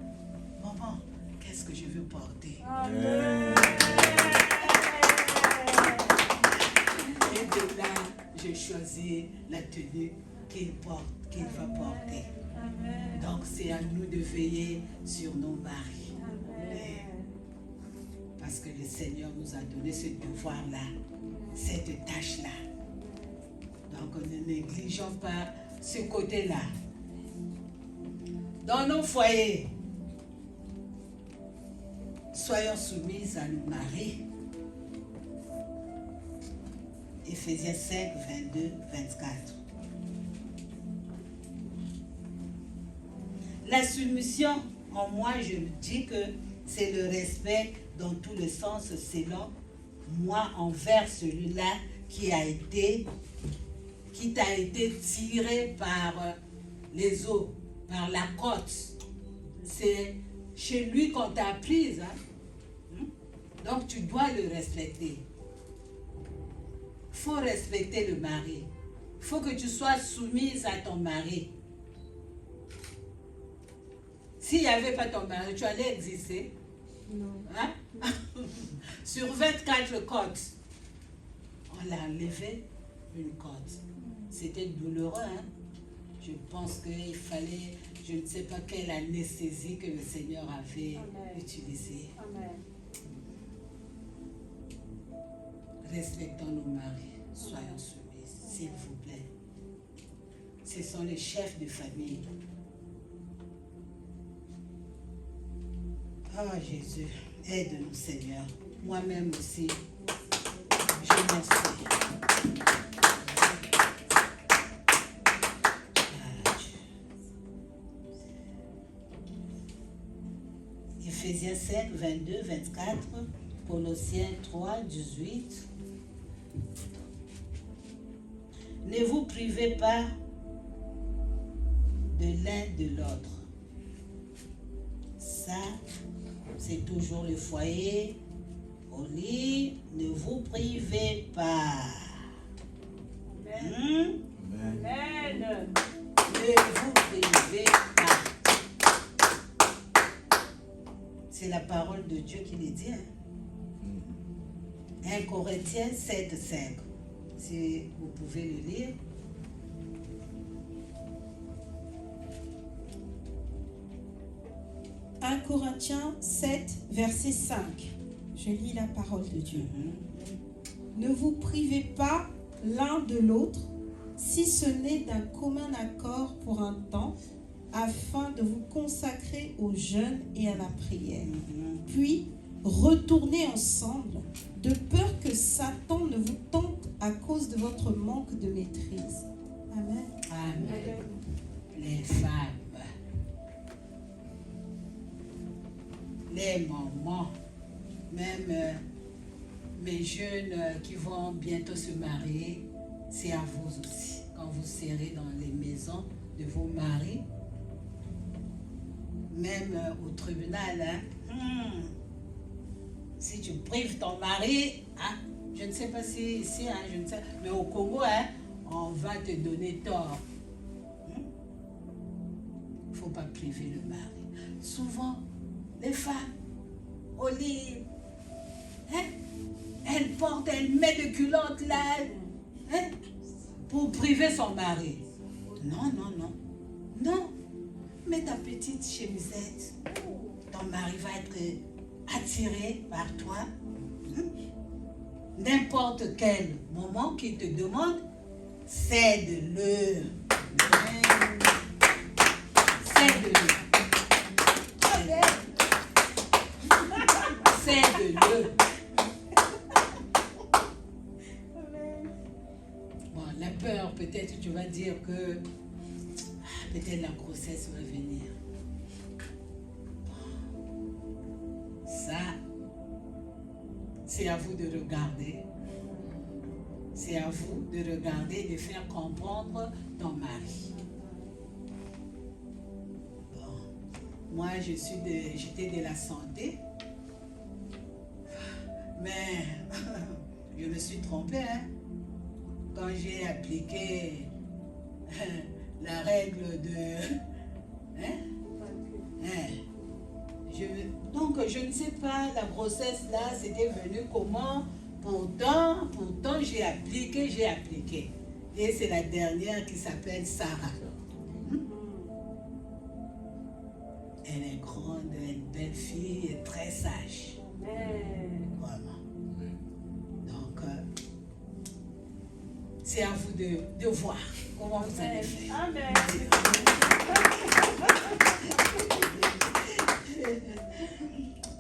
qu'est-ce que je veux porter? Amen. Et de là, j'ai choisi la tenue qu'il va porter. Amen. Donc, c'est à nous de veiller sur nos maris. Amen. Parce que le Seigneur nous a donné ce devoir-là, cette tâche-là. Donc ne négligeons pas ce côté-là. Dans nos foyers, soyons soumis à nos maris. Éphésiens 5, 22, 24. La soumission, en moi, je dis que c'est le respect dans tout le sens selon moi envers celui-là qui t'a été tiré par les os, par la côte. C'est chez lui qu'on t'a prise. Hein? Donc tu dois le respecter. Il faut respecter le mari. Il faut que tu sois soumise à ton mari. S'il n'y avait pas ton mari, tu allais exister. Non. Hein? Sur 24 côtes, on l'a enlevé une côte. C'était douloureux. Hein? Je pense qu'il fallait, je ne sais pas quelle anesthésie que le Seigneur avait utilisée. Respectons nos maris, soyons soumis, s'il vous plaît. Ce sont les chefs de famille. Oh Jésus, aide-nous Seigneur. Moi-même aussi, je merci. Éphésiens 5, 22, 24, Colossiens 3, 18. Ne vous privez pas de l'un de l'autre. Ça, c'est toujours le foyer. Au lit, ne vous privez pas. Amen. Ne vous privez pas. C'est la parole de Dieu qui le dit. Hein? 1 Corinthiens 7, 5. Si vous pouvez le lire. « 1 Corinthiens 7, verset 5. Je lis la parole de Dieu. Ne vous privez pas l'un de l'autre, si ce n'est d'un commun accord pour un temps, afin de vous consacrer au jeûne et à la prière. Puis, retournez ensemble, de peur que Satan ne vous tente à cause de votre manque de maîtrise. » Amen. Amen. Les femmes, les mamans, même mes jeunes qui vont bientôt se marier, c'est à vous aussi. Quand vous serez dans les maisons de vos maris, même au tribunal, hein, si tu prives ton mari, hein, je ne sais pas si ici, hein, je ne sais, mais au Congo, hein, on va te donner tort. Il ne faut pas priver le mari. Souvent, les femmes, au lit, hein, elles portent, elles mettent de culottes là, hein, pour priver son mari. Non, non, non. Non. Mets ta petite chemisette. Ton mari va être attiré par toi. N'importe quel moment qu'il te demande, cède-le. Cède-le. Cède-le. Bon, la peur, peut-être tu vas dire que peut-être la grossesse va venir. Ça, c'est à vous de regarder. C'est à vous de regarder, de faire comprendre ton mari. Bon, moi, j'étais de la santé, mais je me suis trompée, hein, quand j'ai appliqué la règle de... Donc, je ne sais pas, la grossesse là, c'était venu comment. Pourtant, j'ai appliqué. Et c'est la dernière qui s'appelle Sarah. Elle est grande, elle est une belle fille, et très sage. Vraiment. Donc, c'est à vous de voir comment vous allez faire. Amen.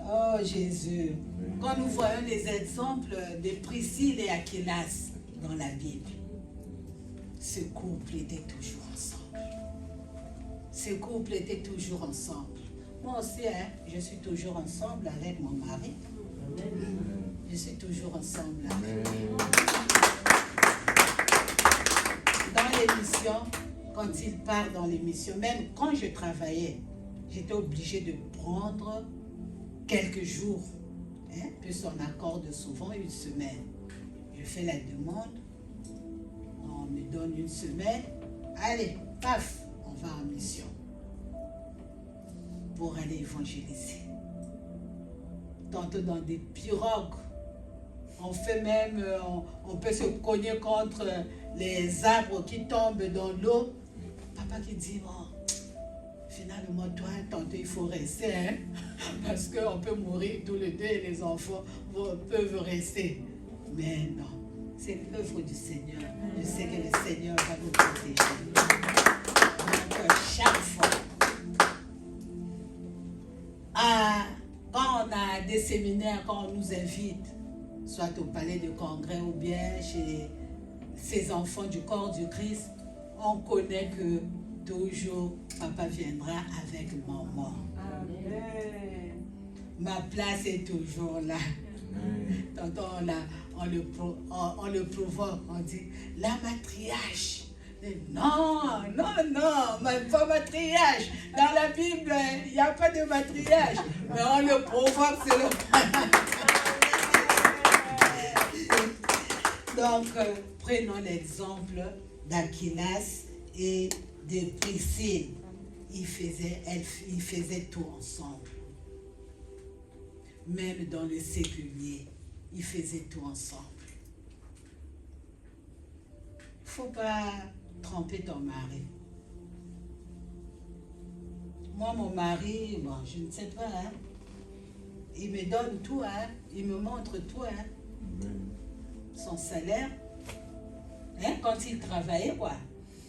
Oh Jésus, quand nous voyons les exemples de Priscille et Aquilas dans la Bible, ce couple était toujours ensemble. Ce couple était toujours ensemble. Moi aussi, hein, je suis toujours ensemble avec mon mari. Je suis toujours ensemble avec lui. Dans l'émission, quand il part dans l'émission, même quand je travaillais, j'étais obligée de prendre quelques jours. Hein, puis on accorde souvent une semaine. Je fais la demande, on me donne une semaine. Allez, paf, on va en mission pour aller évangéliser. Tantôt dans des pirogues. On fait même, on peut se cogner contre les arbres qui tombent dans l'eau. Papa qui dit, oh, finalement, toi, tantôt, il faut rester, hein? Parce qu'on peut mourir tous les deux et les enfants peuvent rester. Mais non, c'est l'œuvre du Seigneur. Je sais que le Seigneur va vous protéger. Donc, chaque fois, quand on a des séminaires, quand on nous invite, soit au palais de congrès ou bien chez ces enfants du corps du Christ, on connaît que toujours papa viendra avec maman. Amen. Ma place est toujours là. Tantôt on le provoque, on dit la matriarche. Non, pas matriarche. Dans la Bible, il n'y a pas de matriarche. Mais on le provoque, c'est le... Donc, prenons l'exemple d'Aquilas et de Priscille. Ils faisaient tout ensemble. Même dans le séculier, ils faisaient tout ensemble. Il ne faut pas tromper ton mari. Moi, mon mari, bon, je ne sais pas, hein, il me donne tout, hein, il me montre tout, hein, son salaire, hein, quand il travaillait, quoi,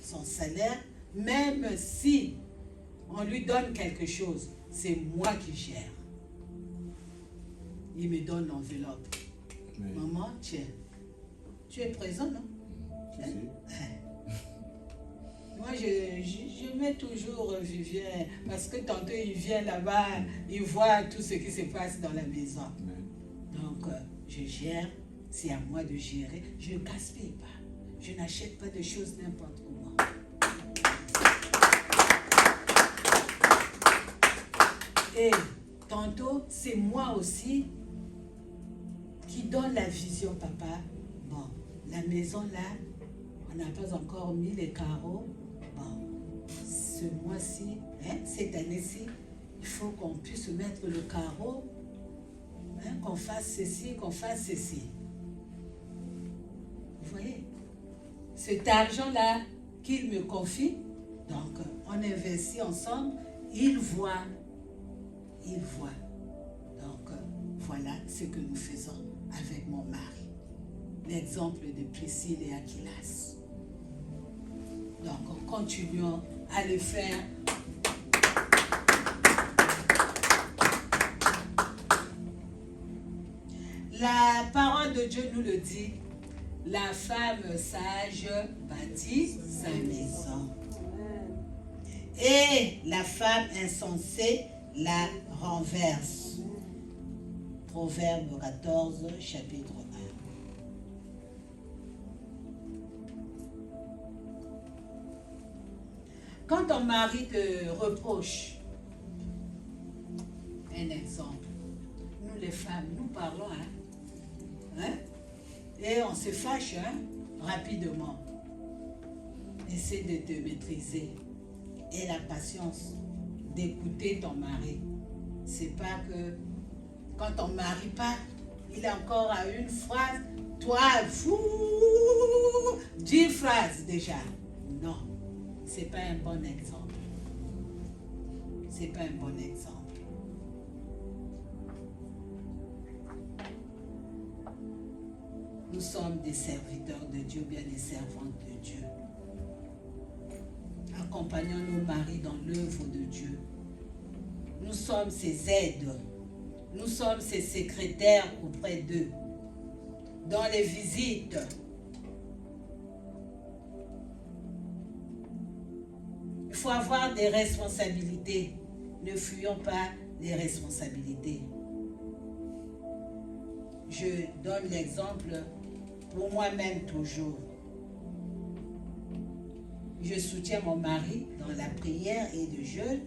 son salaire, même si on lui donne quelque chose, c'est moi qui gère. Il me donne l'enveloppe. Maman, tiens, tu es présent, non? Moi, je mets toujours Vivien, parce que tantôt il vient là-bas, il voit tout ce qui se passe dans la maison. Donc, je gère, c'est à moi de gérer. Je ne gaspille pas. Je n'achète pas de choses n'importe comment. Et tantôt, c'est moi aussi qui donne la vision, papa. Bon, la maison là, on n'a pas encore mis les carreaux. Bon, ce mois-ci, hein, cette année-ci, il faut qu'on puisse mettre le carreau, hein, qu'on fasse ceci, qu'on fasse ceci. Vous voyez? Cet argent-là qu'il me confie, donc on investit ensemble, il voit. Donc voilà ce que nous faisons avec mon mari. L'exemple de Priscille et Aquilas. Donc, continuons à le faire. La parole de Dieu nous le dit. La femme sage bâtit sa maison. Et la femme insensée la renverse. Proverbe 14, chapitre 1. Quand ton mari te reproche, un exemple, nous les femmes, nous parlons, hein? Et on se fâche, hein? Rapidement. Essaie de te maîtriser. Et la patience d'écouter ton mari. C'est pas que quand ton mari part, il est encore à une phrase, toi, 10 phrases déjà. Non. C'est pas un bon exemple. C'est pas un bon exemple. Nous sommes des serviteurs de Dieu, bien des servantes de Dieu. Accompagnons nos maris dans l'œuvre de Dieu. Nous sommes ses aides. Nous sommes ses secrétaires auprès d'eux. Dans les visites. Il faut avoir des responsabilités. Ne fuyons pas les responsabilités. Je donne l'exemple pour moi-même toujours. Je soutiens mon mari dans la prière et le jeûne.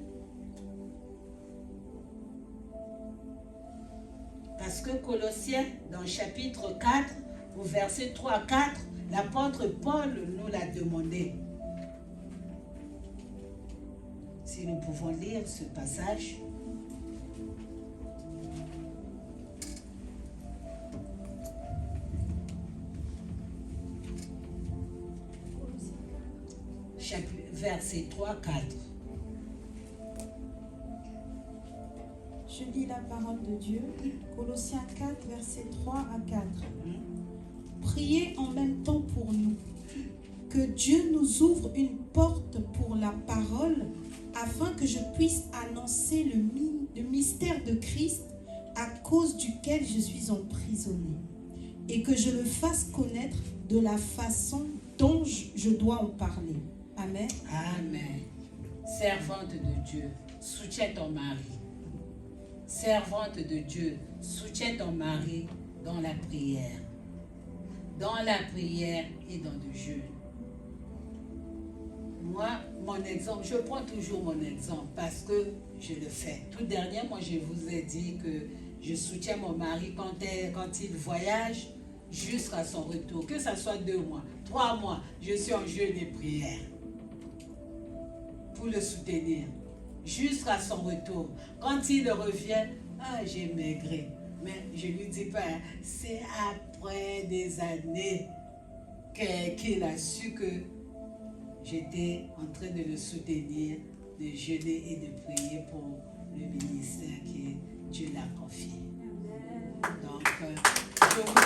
Parce que Colossiens, dans le chapitre 4, au verset 3 à 4, l'apôtre Paul nous l'a demandé. Si nous pouvons lire ce passage. Verset 3, 4. Je lis la parole de Dieu, Colossiens 4, versets 3 à 4. Priez en même temps pour nous, que Dieu nous ouvre une porte pour la parole, afin que je puisse annoncer le mystère de Christ, à cause duquel je suis emprisonné, et que je le fasse connaître de la façon dont je dois en parler. Amen. Amen. Servante de Dieu, soutiens ton mari. Servante de Dieu, soutiens ton mari dans la prière. Dans la prière et dans le jeûne. Moi, mon exemple, je prends toujours mon exemple parce que je le fais. Tout dernièrement, je vous ai dit que je soutiens mon mari quand il voyage jusqu'à son retour. Que ça soit 2 mois, 3 mois, je suis en jeûne et prière. Pour le soutenir jusqu'à son retour. Quand il revient, j'ai maigré. Mais je ne lui dis pas, c'est après des années qu'il a su que j'étais en train de le soutenir, de jeûner et de prier pour le ministère que Dieu l'a confié. Donc, je vous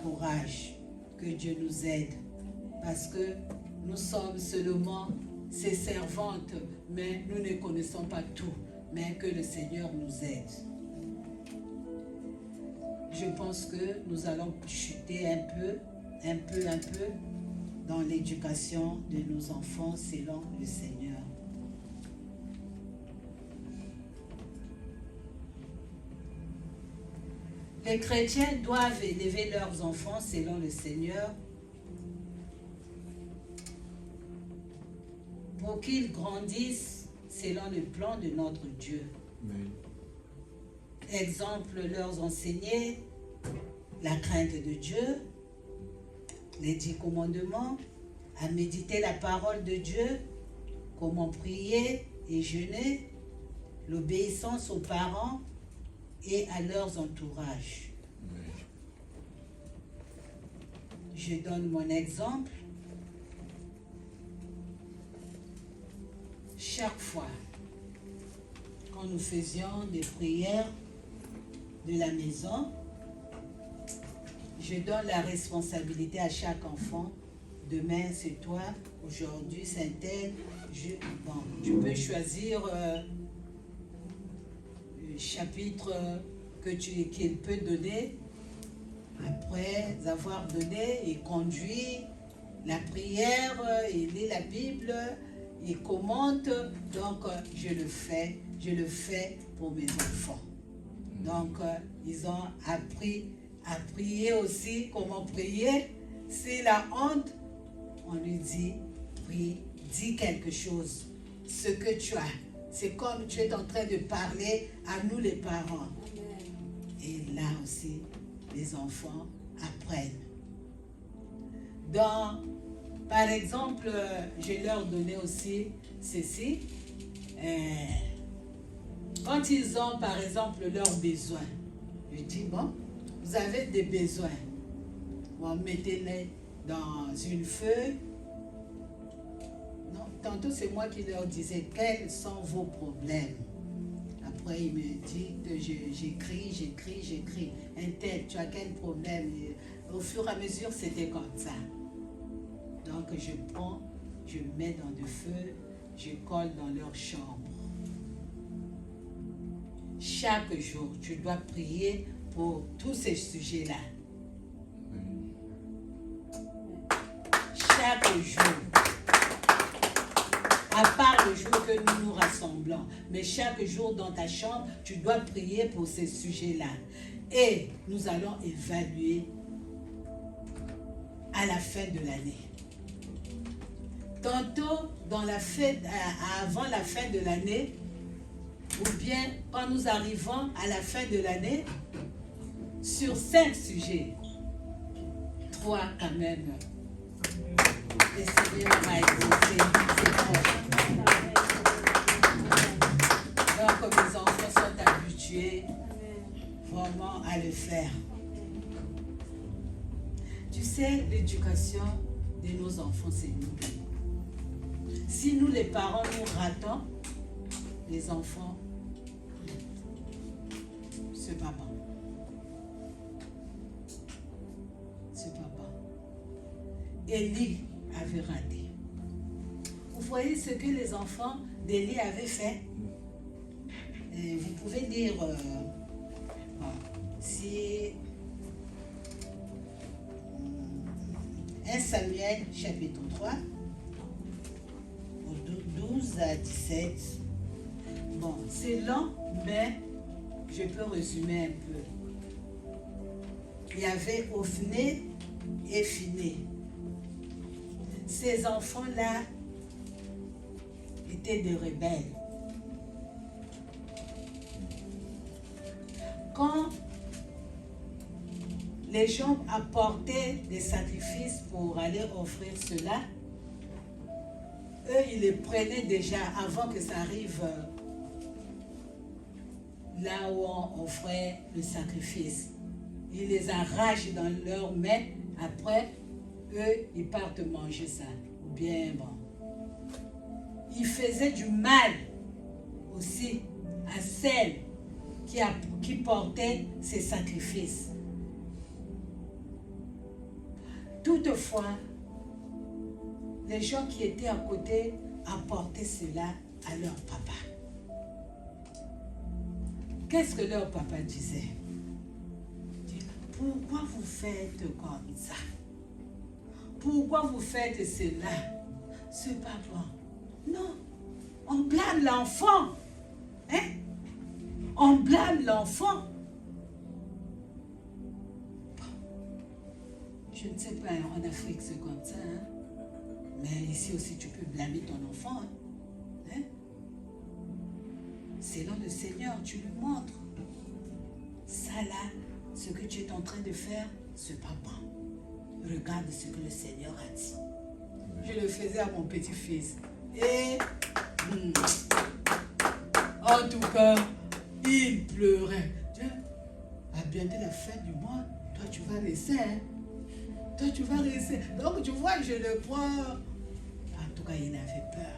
encourage que Dieu nous aide. Parce que nous sommes seulement ses servantes, mais nous ne connaissons pas tout, mais que le Seigneur nous aide. Je pense que nous allons chuter un peu dans l'éducation de nos enfants selon le Seigneur. Les chrétiens doivent élever leurs enfants selon le Seigneur pour qu'ils grandissent selon le plan de notre Dieu. Amen. Exemple, leur enseigner la crainte de Dieu, les 10 commandements, à méditer la parole de Dieu, comment prier et jeûner, l'obéissance aux parents et à leurs entourages. Amen. Je donne mon exemple. Chaque fois, quand nous faisions des prières de la maison, je donne la responsabilité à chaque enfant. Demain, c'est toi. Aujourd'hui, c'est tel. Tu peux choisir le chapitre qu'il peut donner. Après avoir donné et conduit la prière, il lit la Bible, il commente. Donc, je le fais pour mes enfants. Donc, ils ont appris à prier aussi, comment prier. S'il a honte, on lui dit, prie, dis quelque chose. Ce que tu as, c'est comme tu es en train de parler à nous les parents. Et là aussi, les enfants apprennent. Par exemple, je leur donnais aussi ceci. Quand ils ont, par exemple, leurs besoins, je dis, bon, vous avez des besoins. Bon, mettez-les dans une feuille. Non, tantôt, c'est moi qui leur disais, quels sont vos problèmes? après, il me dit que j'écris. Un tel, tu as quel problème? Et au fur et à mesure, c'était comme ça. Donc, je prends, je mets dans le feu, je colle dans leur chambre. Chaque jour, tu dois prier pour tous ces sujets-là. Chaque jour. À part le jour que nous nous rassemblons. Mais chaque jour dans ta chambre, tu dois prier pour ces sujets-là. Et nous allons évaluer à la fin de l'année. Tantôt, avant la fin de l'année, ou bien quand nous arrivons à la fin de l'année, sur 5 sujets, 3 quand même. Le Seigneur m'a exaucé. Donc mes enfants sont habitués vraiment à le faire. Tu sais, l'éducation de nos enfants, c'est nous. Si nous, les parents, nous ratons, les enfants, c'est pas bon. C'est pas bon. Élie avait raté. Vous voyez ce que les enfants d'Élie avaient fait? Et vous pouvez lire si 1 Samuel chapitre 3 12 à 17. Bon, c'est long, mais je peux résumer un peu. Il y avait Ophné et Phiné. Ces enfants-là étaient des rebelles. Quand les gens apportaient des sacrifices pour aller offrir cela, eux, ils les prenaient déjà avant que ça arrive là où on offrait le sacrifice. Ils les arrachent dans leurs mains. Après, eux, ils partent manger ça. Ou bien, bon. Ils faisaient du mal aussi à celles qui portaient ces sacrifices. Toutefois, les gens qui étaient à côté apportaient cela à leur papa. Qu'est-ce que leur papa disait? Pourquoi vous faites comme ça? Pourquoi vous faites cela? C'est pas bon. Non, on blâme l'enfant. Hein? On blâme l'enfant. Je ne sais pas, en Afrique c'est comme ça. Hein? Mais ici aussi tu peux blâmer ton enfant. Hein? Selon le Seigneur, tu lui montres. Ça là, ce que tu es en train de faire, c'est pas bon. Regarde ce que le Seigneur a dit. Je le faisais à mon petit-fils. Et en tout cas, il pleurait. À bientôt la fin du mois, toi tu vas rester. Hein? Toi tu vas rester. Donc tu vois, je le prends. En tout cas, il avait peur.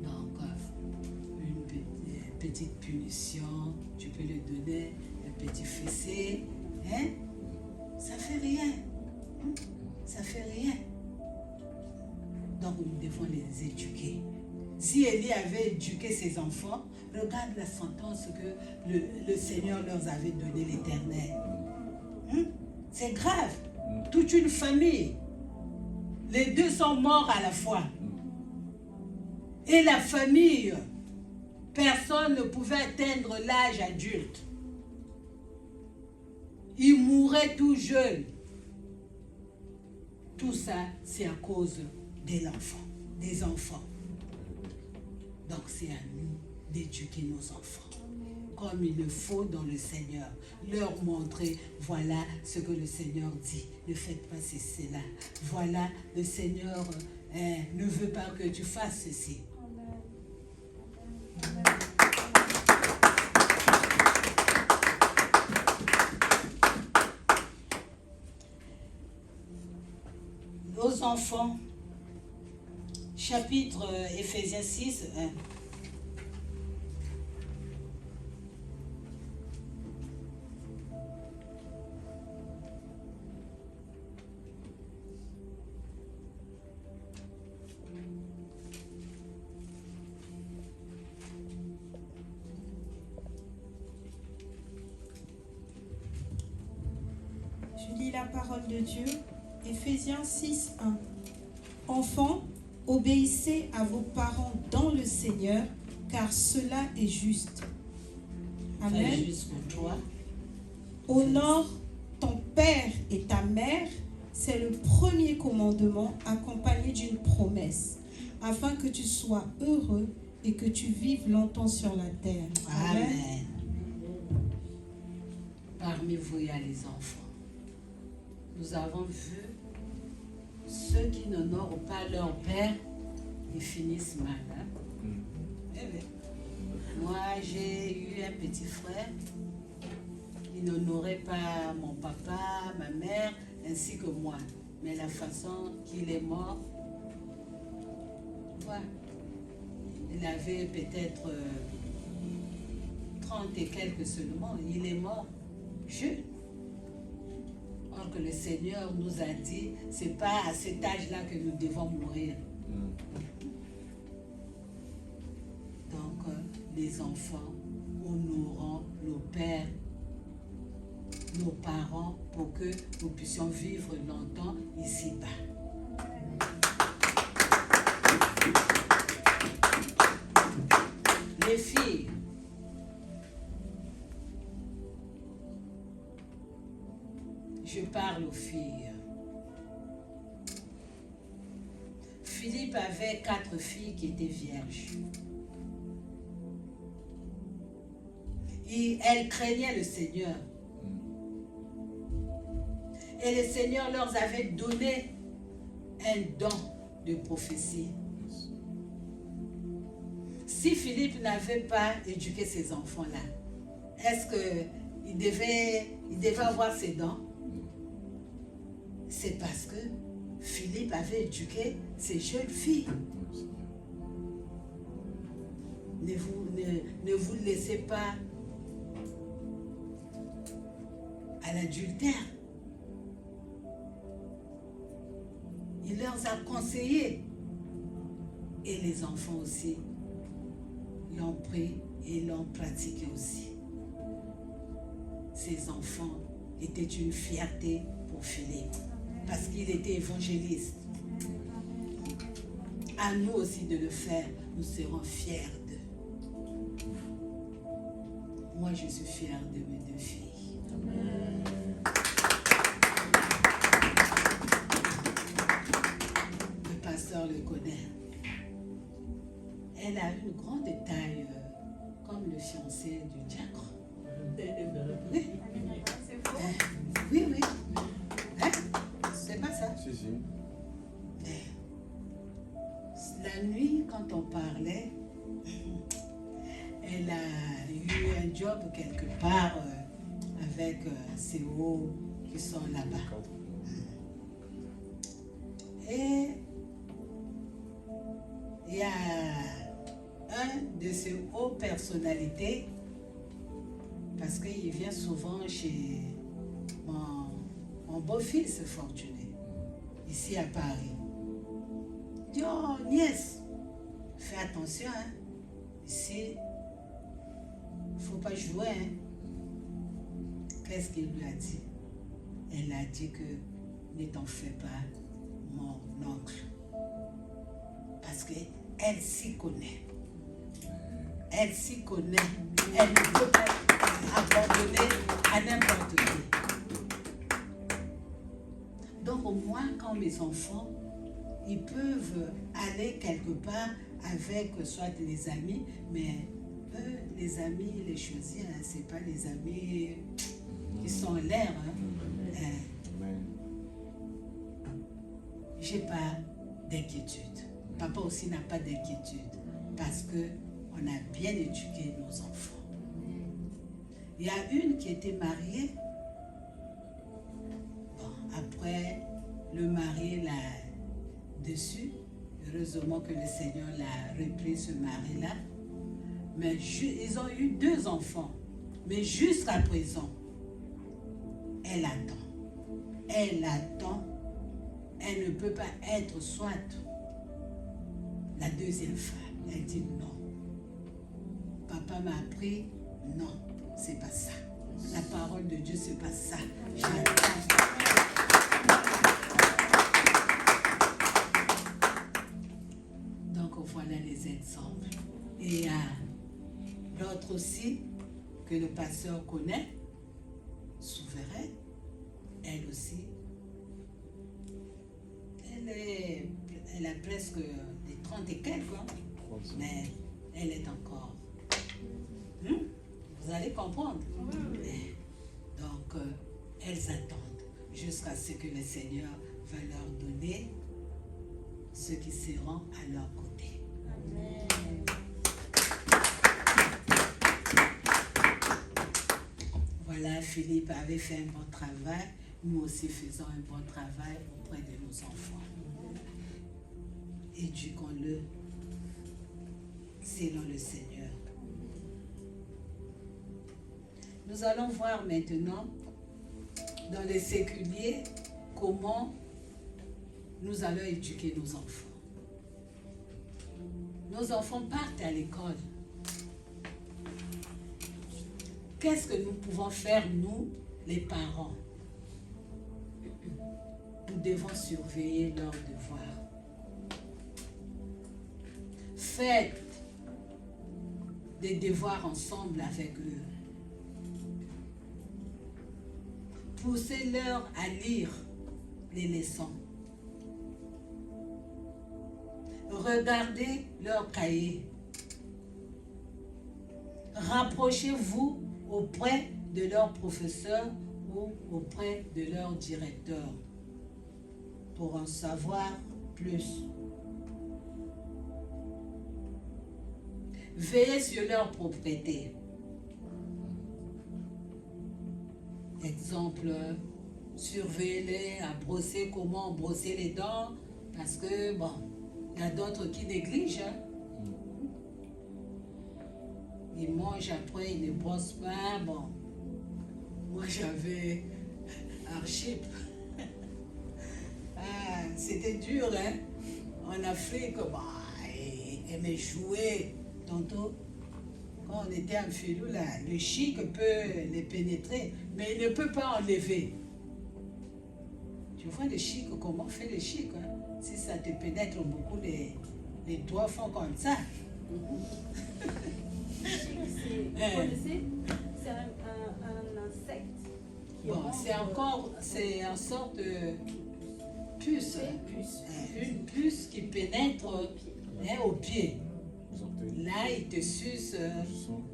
Donc, une petite punition, tu peux lui donner un petit fessé. Hein? Ça fait rien. Ça fait rien. Donc nous devons les éduquer. Si Élie avait éduqué ses enfants, regarde la sentence que le Seigneur leur avait donnée, l'Éternel. C'est grave. Toute une famille. Les deux sont morts à la fois. Et la famille, personne ne pouvait atteindre l'âge adulte. Ils mouraient tout jeunes. Tout ça, c'est à cause des enfants. Donc c'est à nous d'éduquer nos enfants comme il le faut dans le Seigneur. Leur montrer, voilà ce que le Seigneur dit. Ne faites pas cela. Voilà, le Seigneur ne veut pas que tu fasses ceci. Aux enfants, chapitre Éphésiens 6, la parole de Dieu. Éphésiens 6, 1. Enfants, obéissez à vos parents dans le Seigneur, car cela est juste. Amen. Fais juste pour toi. Honore ton père et ta mère, c'est le premier commandement accompagné d'une promesse, afin que tu sois heureux et que tu vives longtemps sur la terre. Amen. Parmi vous, il y a les enfants. Nous avons vu ceux qui n'honorent pas leur père, ils finissent mal. Hein? Eh bien. Moi, j'ai eu un petit frère. Il n'honorait pas mon papa, ma mère, ainsi que moi. Mais la façon qu'il est mort, ouais. Il avait peut-être 30 et quelques seulement. Il est mort jeune. Or que le Seigneur nous a dit, c'est pas à cet âge-là que nous devons mourir. Donc, les enfants honorant nos pères, nos parents, pour que nous puissions vivre longtemps ici-bas. Les filles, je parle aux filles. Philippe avait 4 filles qui étaient vierges. Et elles craignaient le Seigneur. Et le Seigneur leur avait donné un don de prophétie. Si Philippe n'avait pas éduqué ses enfants-là, est-ce qu'il devait avoir ses dons? C'est parce que Philippe avait éduqué ses jeunes filles. Ne vous laissez pas à l'adultère. Il leur a conseillé. Et les enfants aussi l'ont pris et l'ont pratiqué aussi. Ces enfants étaient une fierté pour Philippe. Parce qu'il était évangéliste. À nous aussi de le faire, nous serons fiers d'eux. Moi, je suis fière de mes 2 filles. Amen. Le pasteur le connaît. Elle a une grande taille, comme le fiancé du diacre. Oui. Oui, oui. Hein? C'est pas ça? Si, si. La nuit, quand on parlait, elle a eu un job quelque part avec CO qui sont là-bas. Et il y a un de ces hauts personnalités, parce qu'il vient souvent chez mon beau-fils fortuné, ici à Paris. Il dit, oh nièce, fais attention, hein. Ici, il ne faut pas jouer. Hein. Qu'est-ce qu'il lui a dit? Elle a dit que ne t'en fais pas, mon oncle. Parce qu'elle s'y connaît. Elle s'y connaît. Elle ne peut pas abandonner à n'importe qui. Donc au moins quand mes enfants, ils peuvent aller quelque part avec soit les amis, mais eux, les amis, les choisis, hein, c'est pas les amis qui sont en l'air. Hein. J'ai pas d'inquiétude. Papa aussi n'a pas d'inquiétude parce que on a bien éduqué nos enfants. Il y a une qui était mariée. Bon, après, le mari l'a dessus. Heureusement que le Seigneur l'a repris, ce mari-là. Mais ils ont eu 2 enfants. Mais jusqu'à présent, elle attend. Elle attend. Elle ne peut pas être soit la 2e femme. Elle dit non. Papa m'a appris, non, c'est pas ça. La parole de Dieu, c'est pas ça. J'attends. Donc voilà les exemples. Et l'autre aussi, que le pasteur connaît, souveraine, elle aussi, elle a presque des 30 et quelques, hein, mais elle est encore. Vous allez comprendre. Donc, elles attendent jusqu'à ce que le Seigneur va leur donner ceux qui seront à leur côté. Amen. Voilà, Philippe avait fait un bon travail. Nous aussi faisons un bon travail auprès de nos enfants. Éduquons-le selon le Seigneur. Nous allons voir maintenant dans les séculiers comment nous allons éduquer nos enfants. Nos enfants partent à l'école. Qu'est-ce que nous pouvons faire, nous, les parents? Nous devons surveiller leurs devoirs. Faites des devoirs ensemble avec eux. Poussez-leur à lire les leçons. Regardez leurs cahiers. Rapprochez-vous auprès de leurs professeurs ou auprès de leur directeur pour en savoir plus. Veillez sur leur propriété. Exemple, surveillez à brosser, comment brosser les dents, parce que, bon, il y a d'autres qui négligent. Hein. Ils mangent après, ils ne brossent pas. Bon, moi j'avais Archip. C'était dur, hein. En Afrique, bah, ils aimaient jouer. Tantôt, quand on était en filou, là, le chic peut les pénétrer, mais il ne peut pas enlever. Tu vois le chic, comment on fait le chic, hein? Si ça te pénètre beaucoup, les doigts font comme ça. Vous connaissez, c'est un insecte. Bon, c'est une sorte de puce. Une puce qui pénètre au pied. Là, il te suce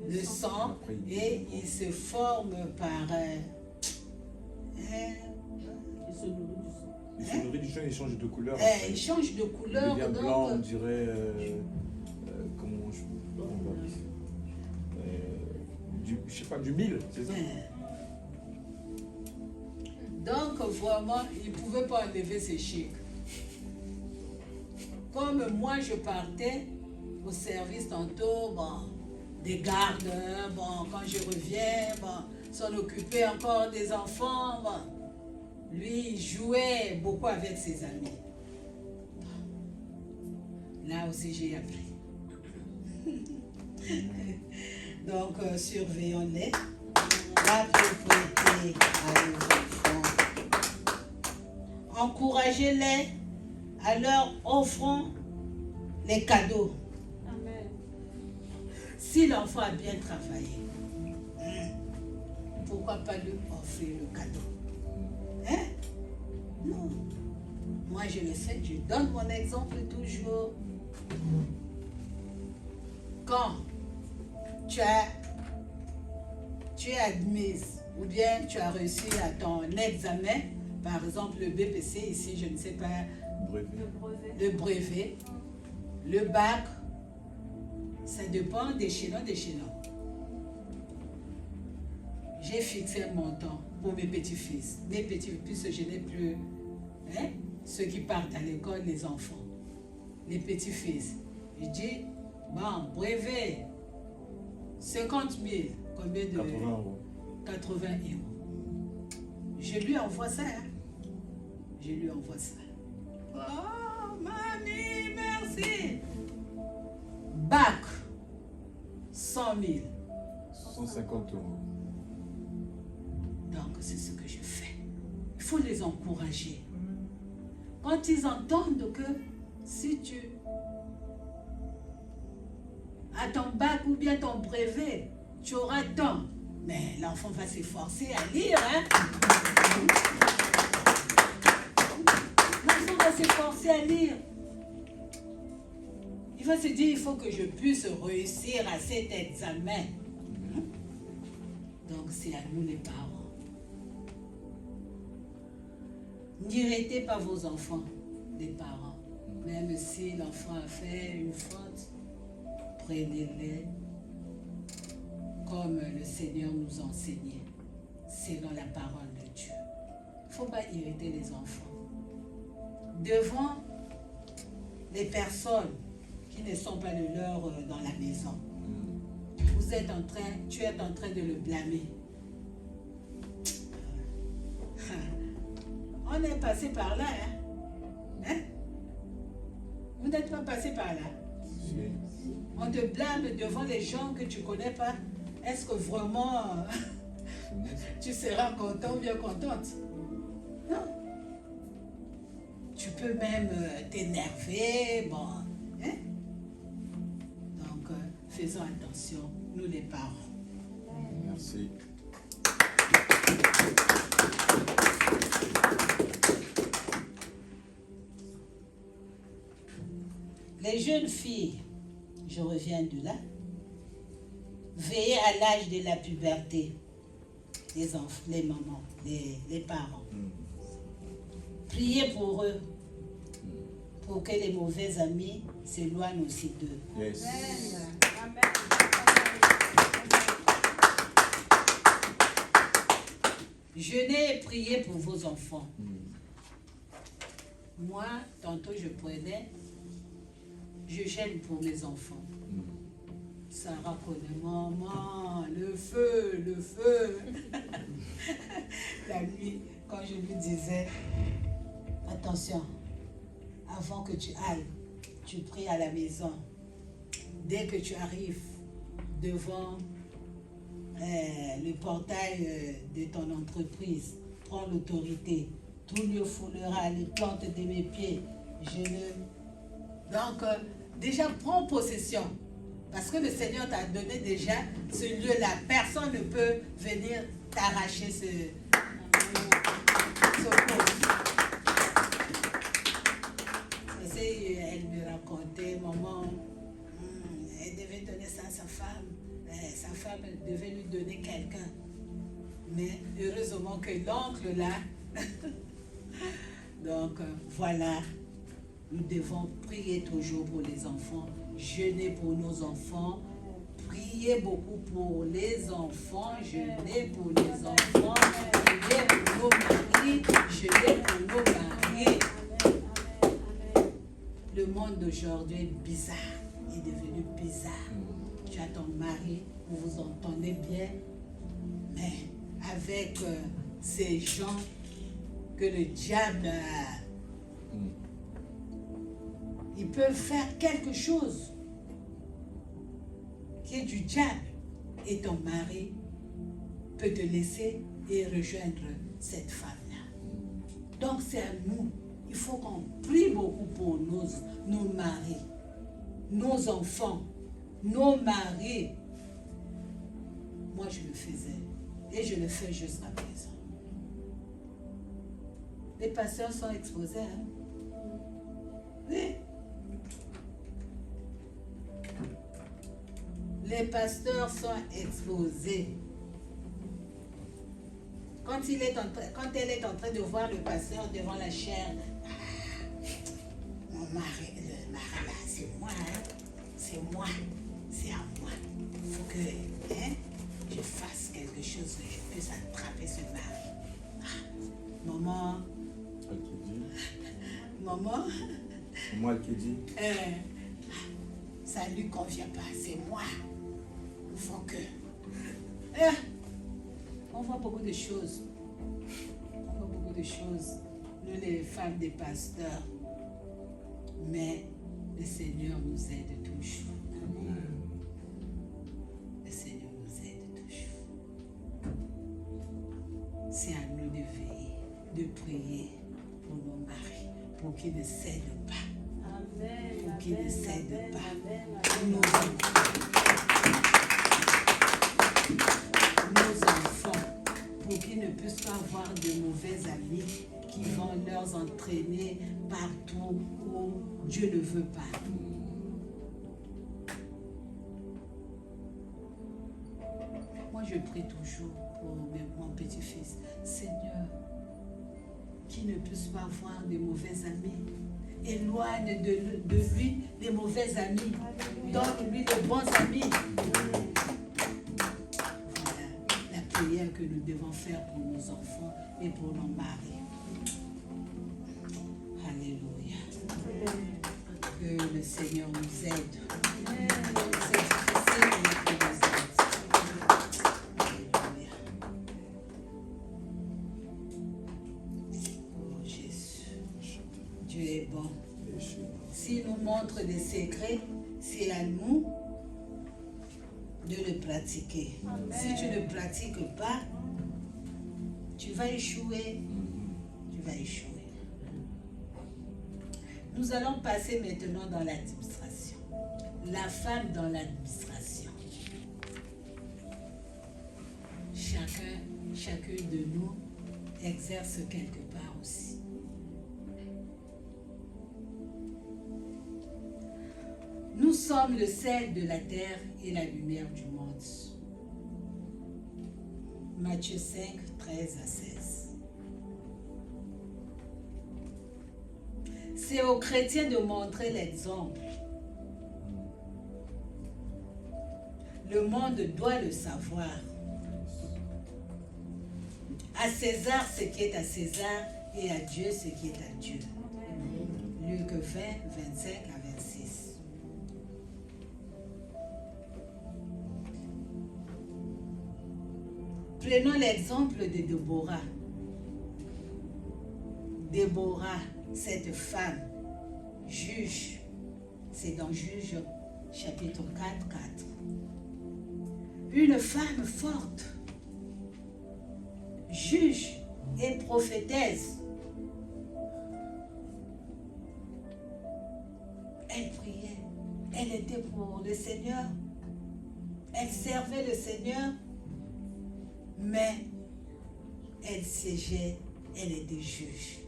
le sang et il se forme par... Il se nourrit du sang, il change de couleur. Il change de couleur. Il devient donc, blanc, on dirait... comment je je sais pas, du mil, c'est ça? Donc, vraiment, il ne pouvait pas enlever ses chics. Comme moi, je partais au service tantôt, bon, des gardes, bon, quand je reviens, bon, s'en occuper encore des enfants, bon. Lui, il jouait beaucoup avec ses amis. Là aussi, j'ai appris. Donc, surveillons-les. La propriété à nos enfants. Encouragez-les à leur offrant les cadeaux. Amen. Si l'enfant a bien travaillé, pourquoi pas lui offrir le cadeau? Hein? Non. Moi, je le sais, je donne mon exemple toujours. Quand tu es admise ou bien tu as réussi à ton examen, par exemple le BPC ici, je ne sais pas, le brevet, le bac, ça dépend des chaînons. J'ai fixé un montant pour mes petits-fils. Mes petits-fils, je n'ai plus, hein, ceux qui partent à l'école, les enfants, les petits-fils. Je dis, bon, brevet, 50 000, combien de... 80 euros. 80 euros. Je lui envoie ça, hein. Je lui envoie ça. Oh, mamie, merci. Bac, 100 000. 150 euros. c'est ce que je fais. Il faut les encourager. Quand ils entendent que si tu as ton bac ou bien ton brevet, tu auras tant. Mais l'enfant va s'efforcer à lire, hein? L'enfant va s'efforcer à lire. Il va se dire, il faut que je puisse réussir à cet examen. Donc c'est à nous les parents. N'irritez pas vos enfants, les parents. Même si l'enfant a fait une faute, prenez-les comme le Seigneur nous enseignait, selon la parole de Dieu. Il ne faut pas irriter les enfants. Devant les personnes qui ne sont pas de leur dans la maison, tu es en train de le blâmer. On est passé par là, hein? Vous n'êtes pas passé par là. On te blâme devant les gens que tu ne connais pas. Est-ce que vraiment tu seras content ou bien contente? Non. Tu peux même t'énerver. Bon. Hein? Donc, faisons attention, nous les parents. Merci. Les jeunes filles, je reviens de là, veillez à l'âge de la puberté, les enfants, les mamans, les parents. Priez pour eux, pour que les mauvais amis s'éloignent aussi d'eux. Yes. Amen. Jeûnez et priez pour vos enfants. Moi, tantôt je prenais, je gêne pour mes enfants. Sarah connaît, maman, le feu, le feu. La nuit, quand je lui disais, attention, avant que tu ailles, tu pries à la maison. Dès que tu arrives devant le portail de ton entreprise, prends l'autorité. Tout lieu foulera les plantes de mes pieds. Donc, déjà, prends possession. Parce que le Seigneur t'a donné déjà ce lieu-là. Personne ne peut venir t'arracher ce poste. Elle me racontait, maman, elle devait donner ça à sa femme. Sa femme devait lui donner quelqu'un. Mais heureusement que l'oncle là. Donc voilà, nous devons prier toujours pour les enfants, jeûner pour nos enfants, prier beaucoup pour les enfants, jeûner pour les enfants, prier pour nos maris, jeûner pour nos maris. Le monde d'aujourd'hui est bizarre, il est devenu bizarre. Tu as ton mari, vous vous entendez bien, mais avec ces gens que le diable, ils peuvent faire quelque chose qui est du diable, et ton mari peut te laisser et rejoindre cette femme-là. Donc c'est à nous, il faut qu'on prie beaucoup pour nos maris, nos enfants, nos maris. Moi je le faisais et je le fais jusqu'à présent. Les pasteurs sont exposés. Hein? Oui. Les pasteurs sont exposés. Quand elle est en train de voir le pasteur devant la chair, mon mari, le mari là, c'est moi, hein? C'est moi, c'est à moi. Il faut que je fasse quelque chose, que je puisse attraper ce mari. Maman. Maman. Moi qui dis. Ça ne lui convient pas, c'est moi. Il faut que. On voit beaucoup de choses. On voit beaucoup de choses. Nous, les femmes des pasteurs. Mais le Seigneur nous aide toujours. Le Seigneur nous aide toujours. C'est à pour qu'il ne cède pas. Amen. Pour qu'il ne cède Amen. pas. Amen. Nos enfants, pour qu'ils ne puissent pas avoir de mauvais amis qui vont leur entraîner partout où Dieu ne veut pas. Moi, je prie toujours pour mon petit-fils. Seigneur, qu'il ne puisse pas avoir de mauvais amis. Éloigne de lui les mauvais amis. Donne-lui de bons amis. Voilà la prière que nous devons faire pour nos enfants et pour nos maris. Alléluia. Que le Seigneur nous aide. C'est difficile, mais qu'il nous aide. Alléluia. Oh Jésus, Dieu est bon. S'il nous montre des secrets, c'est à nous de le pratiquer. Si tu ne pratiques pas, tu vas échouer. Tu vas échouer. Nous allons passer maintenant dans l'administration. La femme dans l'administration. Chacun de nous exerce quelque part aussi. Nous sommes le sel de la terre et la lumière du monde. Matthieu 5, 13 à 16. C'est aux chrétiens de montrer l'exemple. Le monde doit le savoir. À César ce qui est à César et à Dieu ce qui est à Dieu. Luc 20, 25 à 26. Prenons l'exemple de Déborah. Déborah, cette femme, juge, c'est dans Juge chapitre 4, 4. Une femme forte, juge et prophétesse. Elle priait, elle était pour le Seigneur, elle servait le Seigneur, mais elle siégeait, elle était juge.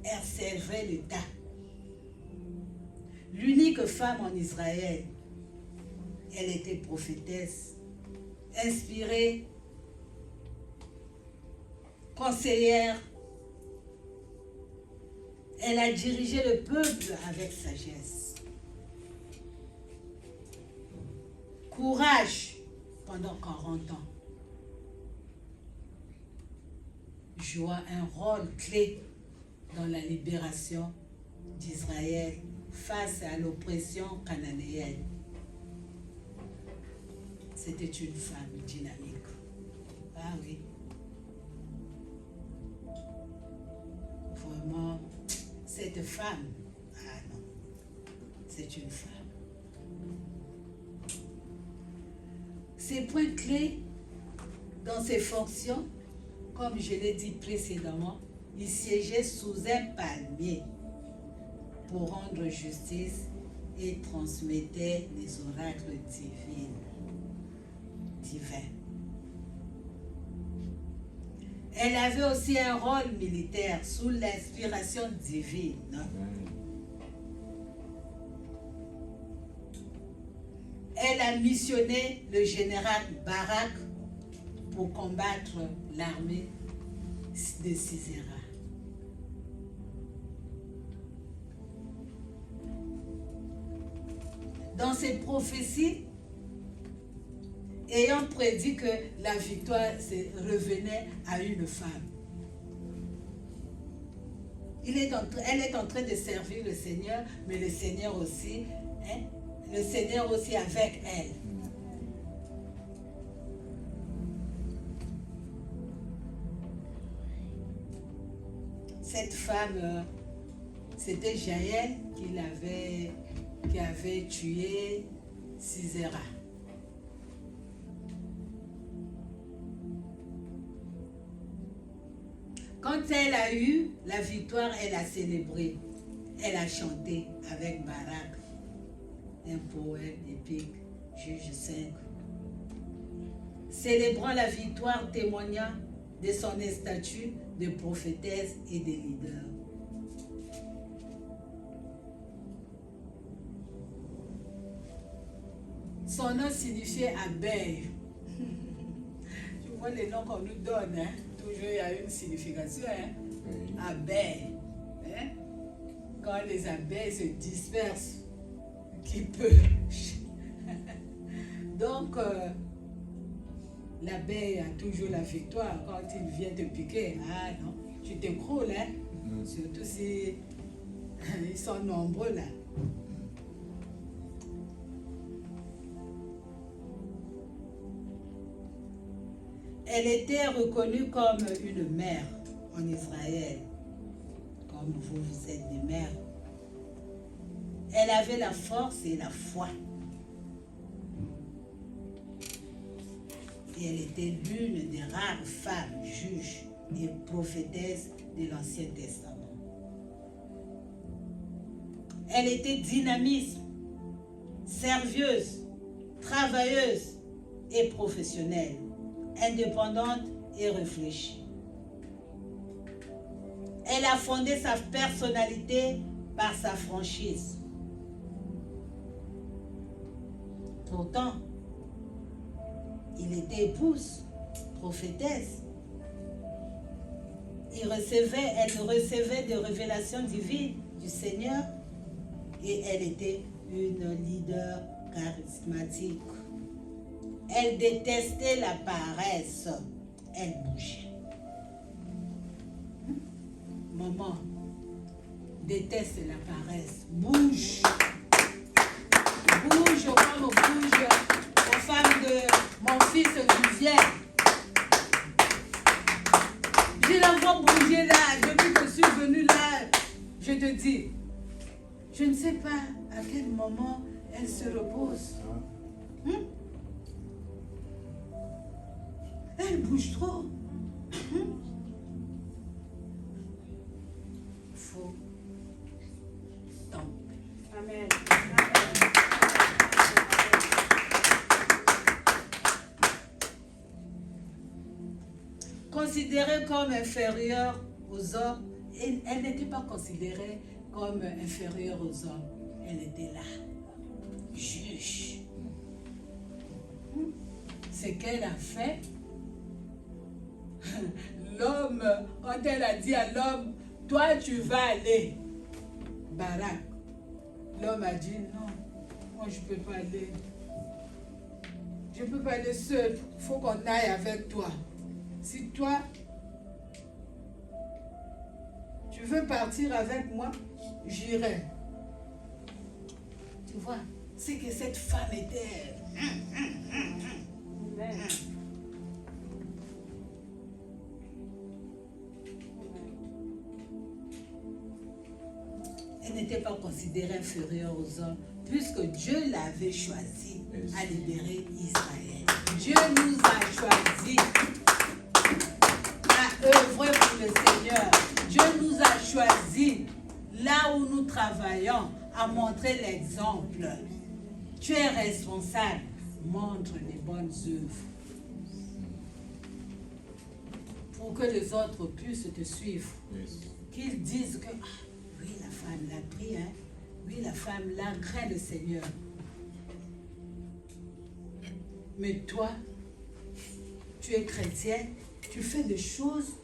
Elle servait l'État. L'unique femme en Israël, elle était prophétesse, inspirée, conseillère. Elle a dirigé le peuple avec sagesse. Courage pendant 40 ans. Joua un rôle clé dans la libération d'Israël face à l'oppression cananéenne. C'était une femme dynamique. Ah oui. Vraiment, cette femme, ah non, c'est une femme. Ces points clés dans ses fonctions, comme je l'ai dit précédemment, il siégeait sous un palmier pour rendre justice et transmettait les oracles divins. Elle avait aussi un rôle militaire sous l'inspiration divine. Elle a missionné le général Barak pour combattre l'armée de Sisera. Dans ses prophéties, ayant prédit que la victoire revenait à une femme. Elle est en train de servir le Seigneur, mais le Seigneur aussi, le Seigneur aussi avec elle. Cette femme, c'était Jaël qui avait tué Sisera. Quand Quand elle a eu la victoire, elle a célébré. Elle a chanté avec Barak. Un poème épique, Juge 5. Célébrant la victoire, témoignant de son statut de prophétesse et de leader. Son nom signifiait abeille. Tu vois les noms qu'on nous donne, hein? Toujours il y a une signification. Hein? Oui. Abeille. Hein? Quand les abeilles se dispersent, qui peut. Donc, l'abeille a toujours la victoire. Quand il vient te piquer, ah non, tu t'écroules, hein? Surtout si ils sont nombreux là. Elle était reconnue comme une mère en Israël, comme vous êtes des mères. Elle avait la force et la foi. Et elle était l'une des rares femmes juges et prophétesses de l'Ancien Testament. Elle était dynamique, servieuse, travailleuse et professionnelle, indépendante et réfléchie. Elle a fondé sa personnalité par sa franchise. Pourtant, il était épouse, prophétesse. Elle recevait des révélations divines du Seigneur et elle était une leader charismatique. Elle détestait la paresse. Elle bougeait. Maman déteste la paresse. Bouge. Bouge comme bouge la femme de mon fils Julien. Je la vois bouger là. Depuis que je suis venue là, je te dis, je ne sais pas à quel moment elle se repose. Elle bouge trop. Faut temps. Amen. Considérée comme inférieure aux hommes, elle n'était pas considérée comme inférieure aux hommes. Elle était là, juge. Ce qu'elle a fait, l'homme, quand elle a dit à l'homme, toi tu vas aller, Barak, l'homme a dit non, moi je ne peux pas aller. Je ne peux pas aller seul, il faut qu'on aille avec toi. Si toi, tu veux partir avec moi, j'irai. Tu vois, c'est que cette femme était... Amen. Elle n'était pas considérée inférieure aux hommes, puisque Dieu l'avait choisie à libérer Israël. Dieu nous a choisis à œuvrer pour le Seigneur. Dieu nous a choisis là où nous travaillons à montrer l'exemple. Tu es responsable. Montre les bonnes œuvres pour que les autres puissent te suivre. Qu'ils disent que oui, la femme l'a pris, hein? Oui, la femme l'a craint le Seigneur. Mais toi, tu es chrétien, tu fais des choses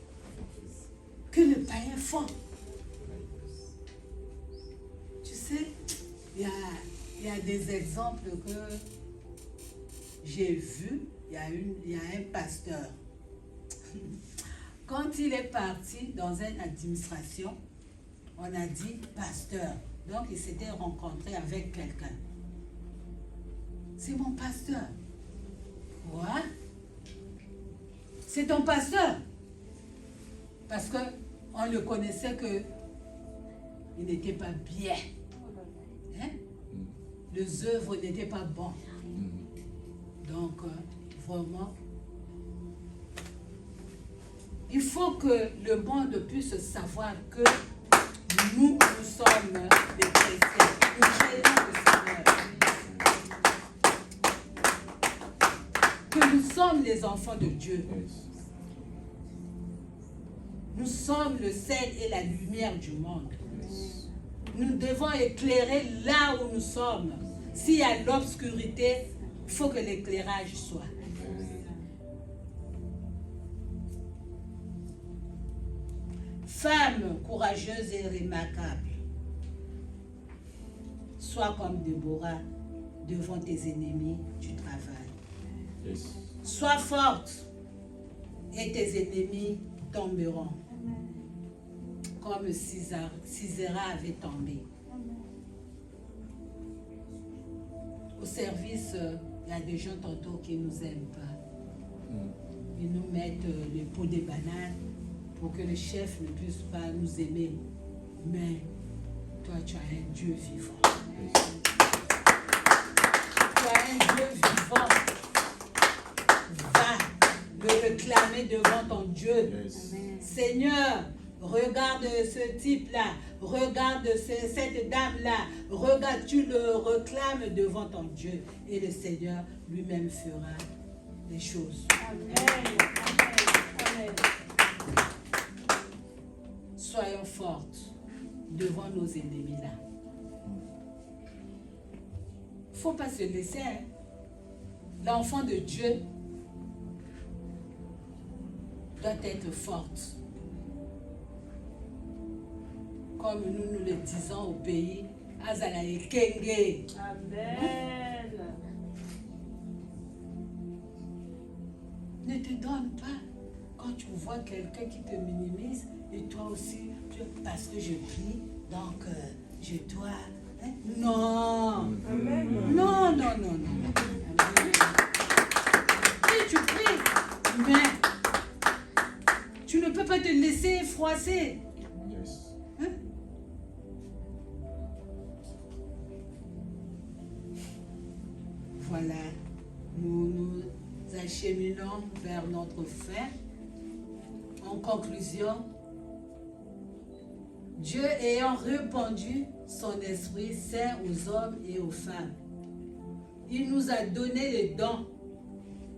que les païens font. Tu sais, il y a des exemples que j'ai vus. Il y a un pasteur. Quand il est parti dans une administration, on a dit pasteur. Donc il s'était rencontré avec quelqu'un. C'est mon pasteur. Quoi? C'est ton pasteur. Parce qu'on le connaissait que il n'était pas bien. Hein? Les œuvres n'étaient pas bonnes. Donc, vraiment, Il faut que le monde puisse savoir que nous sommes des chrétiens. Nous craignons le Seigneur. Que nous sommes les enfants de Dieu. Nous sommes le sel et la lumière du monde. Nous devons éclairer là où nous sommes. S'il y a l'obscurité, il faut que l'éclairage soit. Femme courageuse et remarquable, sois comme Déborah devant tes ennemis du travail. Sois forte et tes ennemis tomberont. Comme Sisera avait tombé. Au service, il y a des gens tantôt qui ne nous aiment pas. Ils nous mettent les pots de bananes pour que le chef ne puisse pas nous aimer. Mais toi, tu as un Dieu vivant. Tu as un Dieu vivant. Va le réclamer devant ton Dieu. Seigneur, regarde ce type-là, regarde cette dame-là, regarde, tu le réclames devant ton Dieu et le Seigneur lui-même fera les choses. Amen. Amen. Soyons fortes devant nos ennemis-là. Il ne faut pas se laisser. Hein? L'enfant de Dieu doit être forte. Comme nous le disons au pays, Azalaye Kenge. Amen. Ne te donne pas quand tu vois quelqu'un qui te minimise et toi aussi, parce que je prie, donc je dois. Hein? Non. Amen. Non, non, non, non. Oui, tu pries, mais tu ne peux pas te laisser froisser. Hein? Voilà, nous nous acheminons vers notre fin. En conclusion, Dieu ayant répandu son Esprit Saint aux hommes et aux femmes, il nous a donné les dons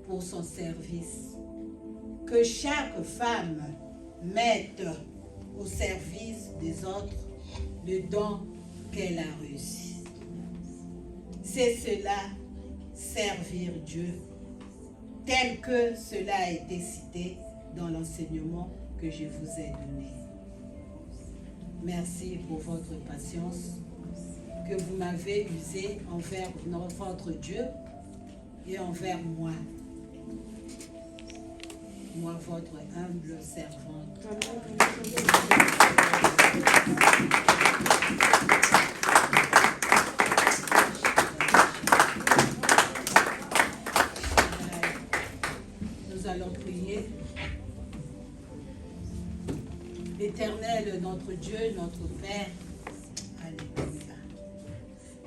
pour son service. Que chaque femme mette au service des autres le don qu'elle a reçu. C'est cela, servir Dieu, tel que cela a été cité dans l'enseignement que je vous ai donné. Merci pour votre patience que vous m'avez usée envers votre Dieu et envers moi. Moi, votre humble servante. Nous allons prier. Éternel, notre Dieu, notre Père, alléluia.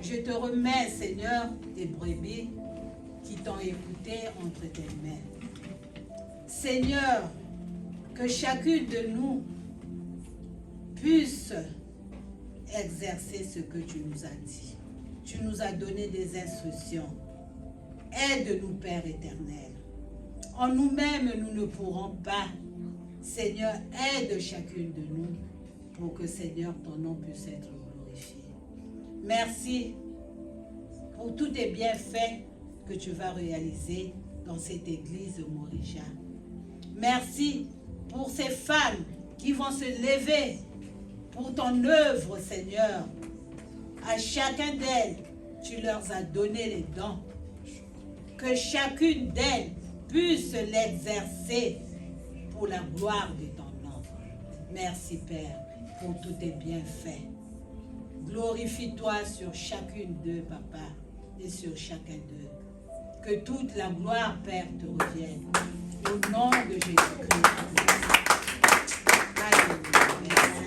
Je te remets, Seigneur, tes brebis qui t'ont écouté entre tes mains. Seigneur, que chacune de nous puisse exercer ce que tu nous as dit. Tu nous as donné des instructions. Aide-nous, Père éternel. En nous-mêmes, nous ne pourrons pas. Seigneur, aide chacune de nous pour que, Seigneur, ton nom puisse être glorifié. Merci pour tous tes bienfaits que tu vas réaliser dans cette église Morija. Merci pour ces femmes qui vont se lever pour ton œuvre, Seigneur. À chacun d'elles, tu leur as donné les dons. Que chacune d'elles puisse l'exercer pour la gloire de ton nom. Merci, Père, pour tous tes bienfaits. Glorifie-toi sur chacune d'eux, Papa, et sur chacun d'eux. Que toute la gloire, Père, te revienne. Au nom de Jésus-Christ. Alléluia. Merci.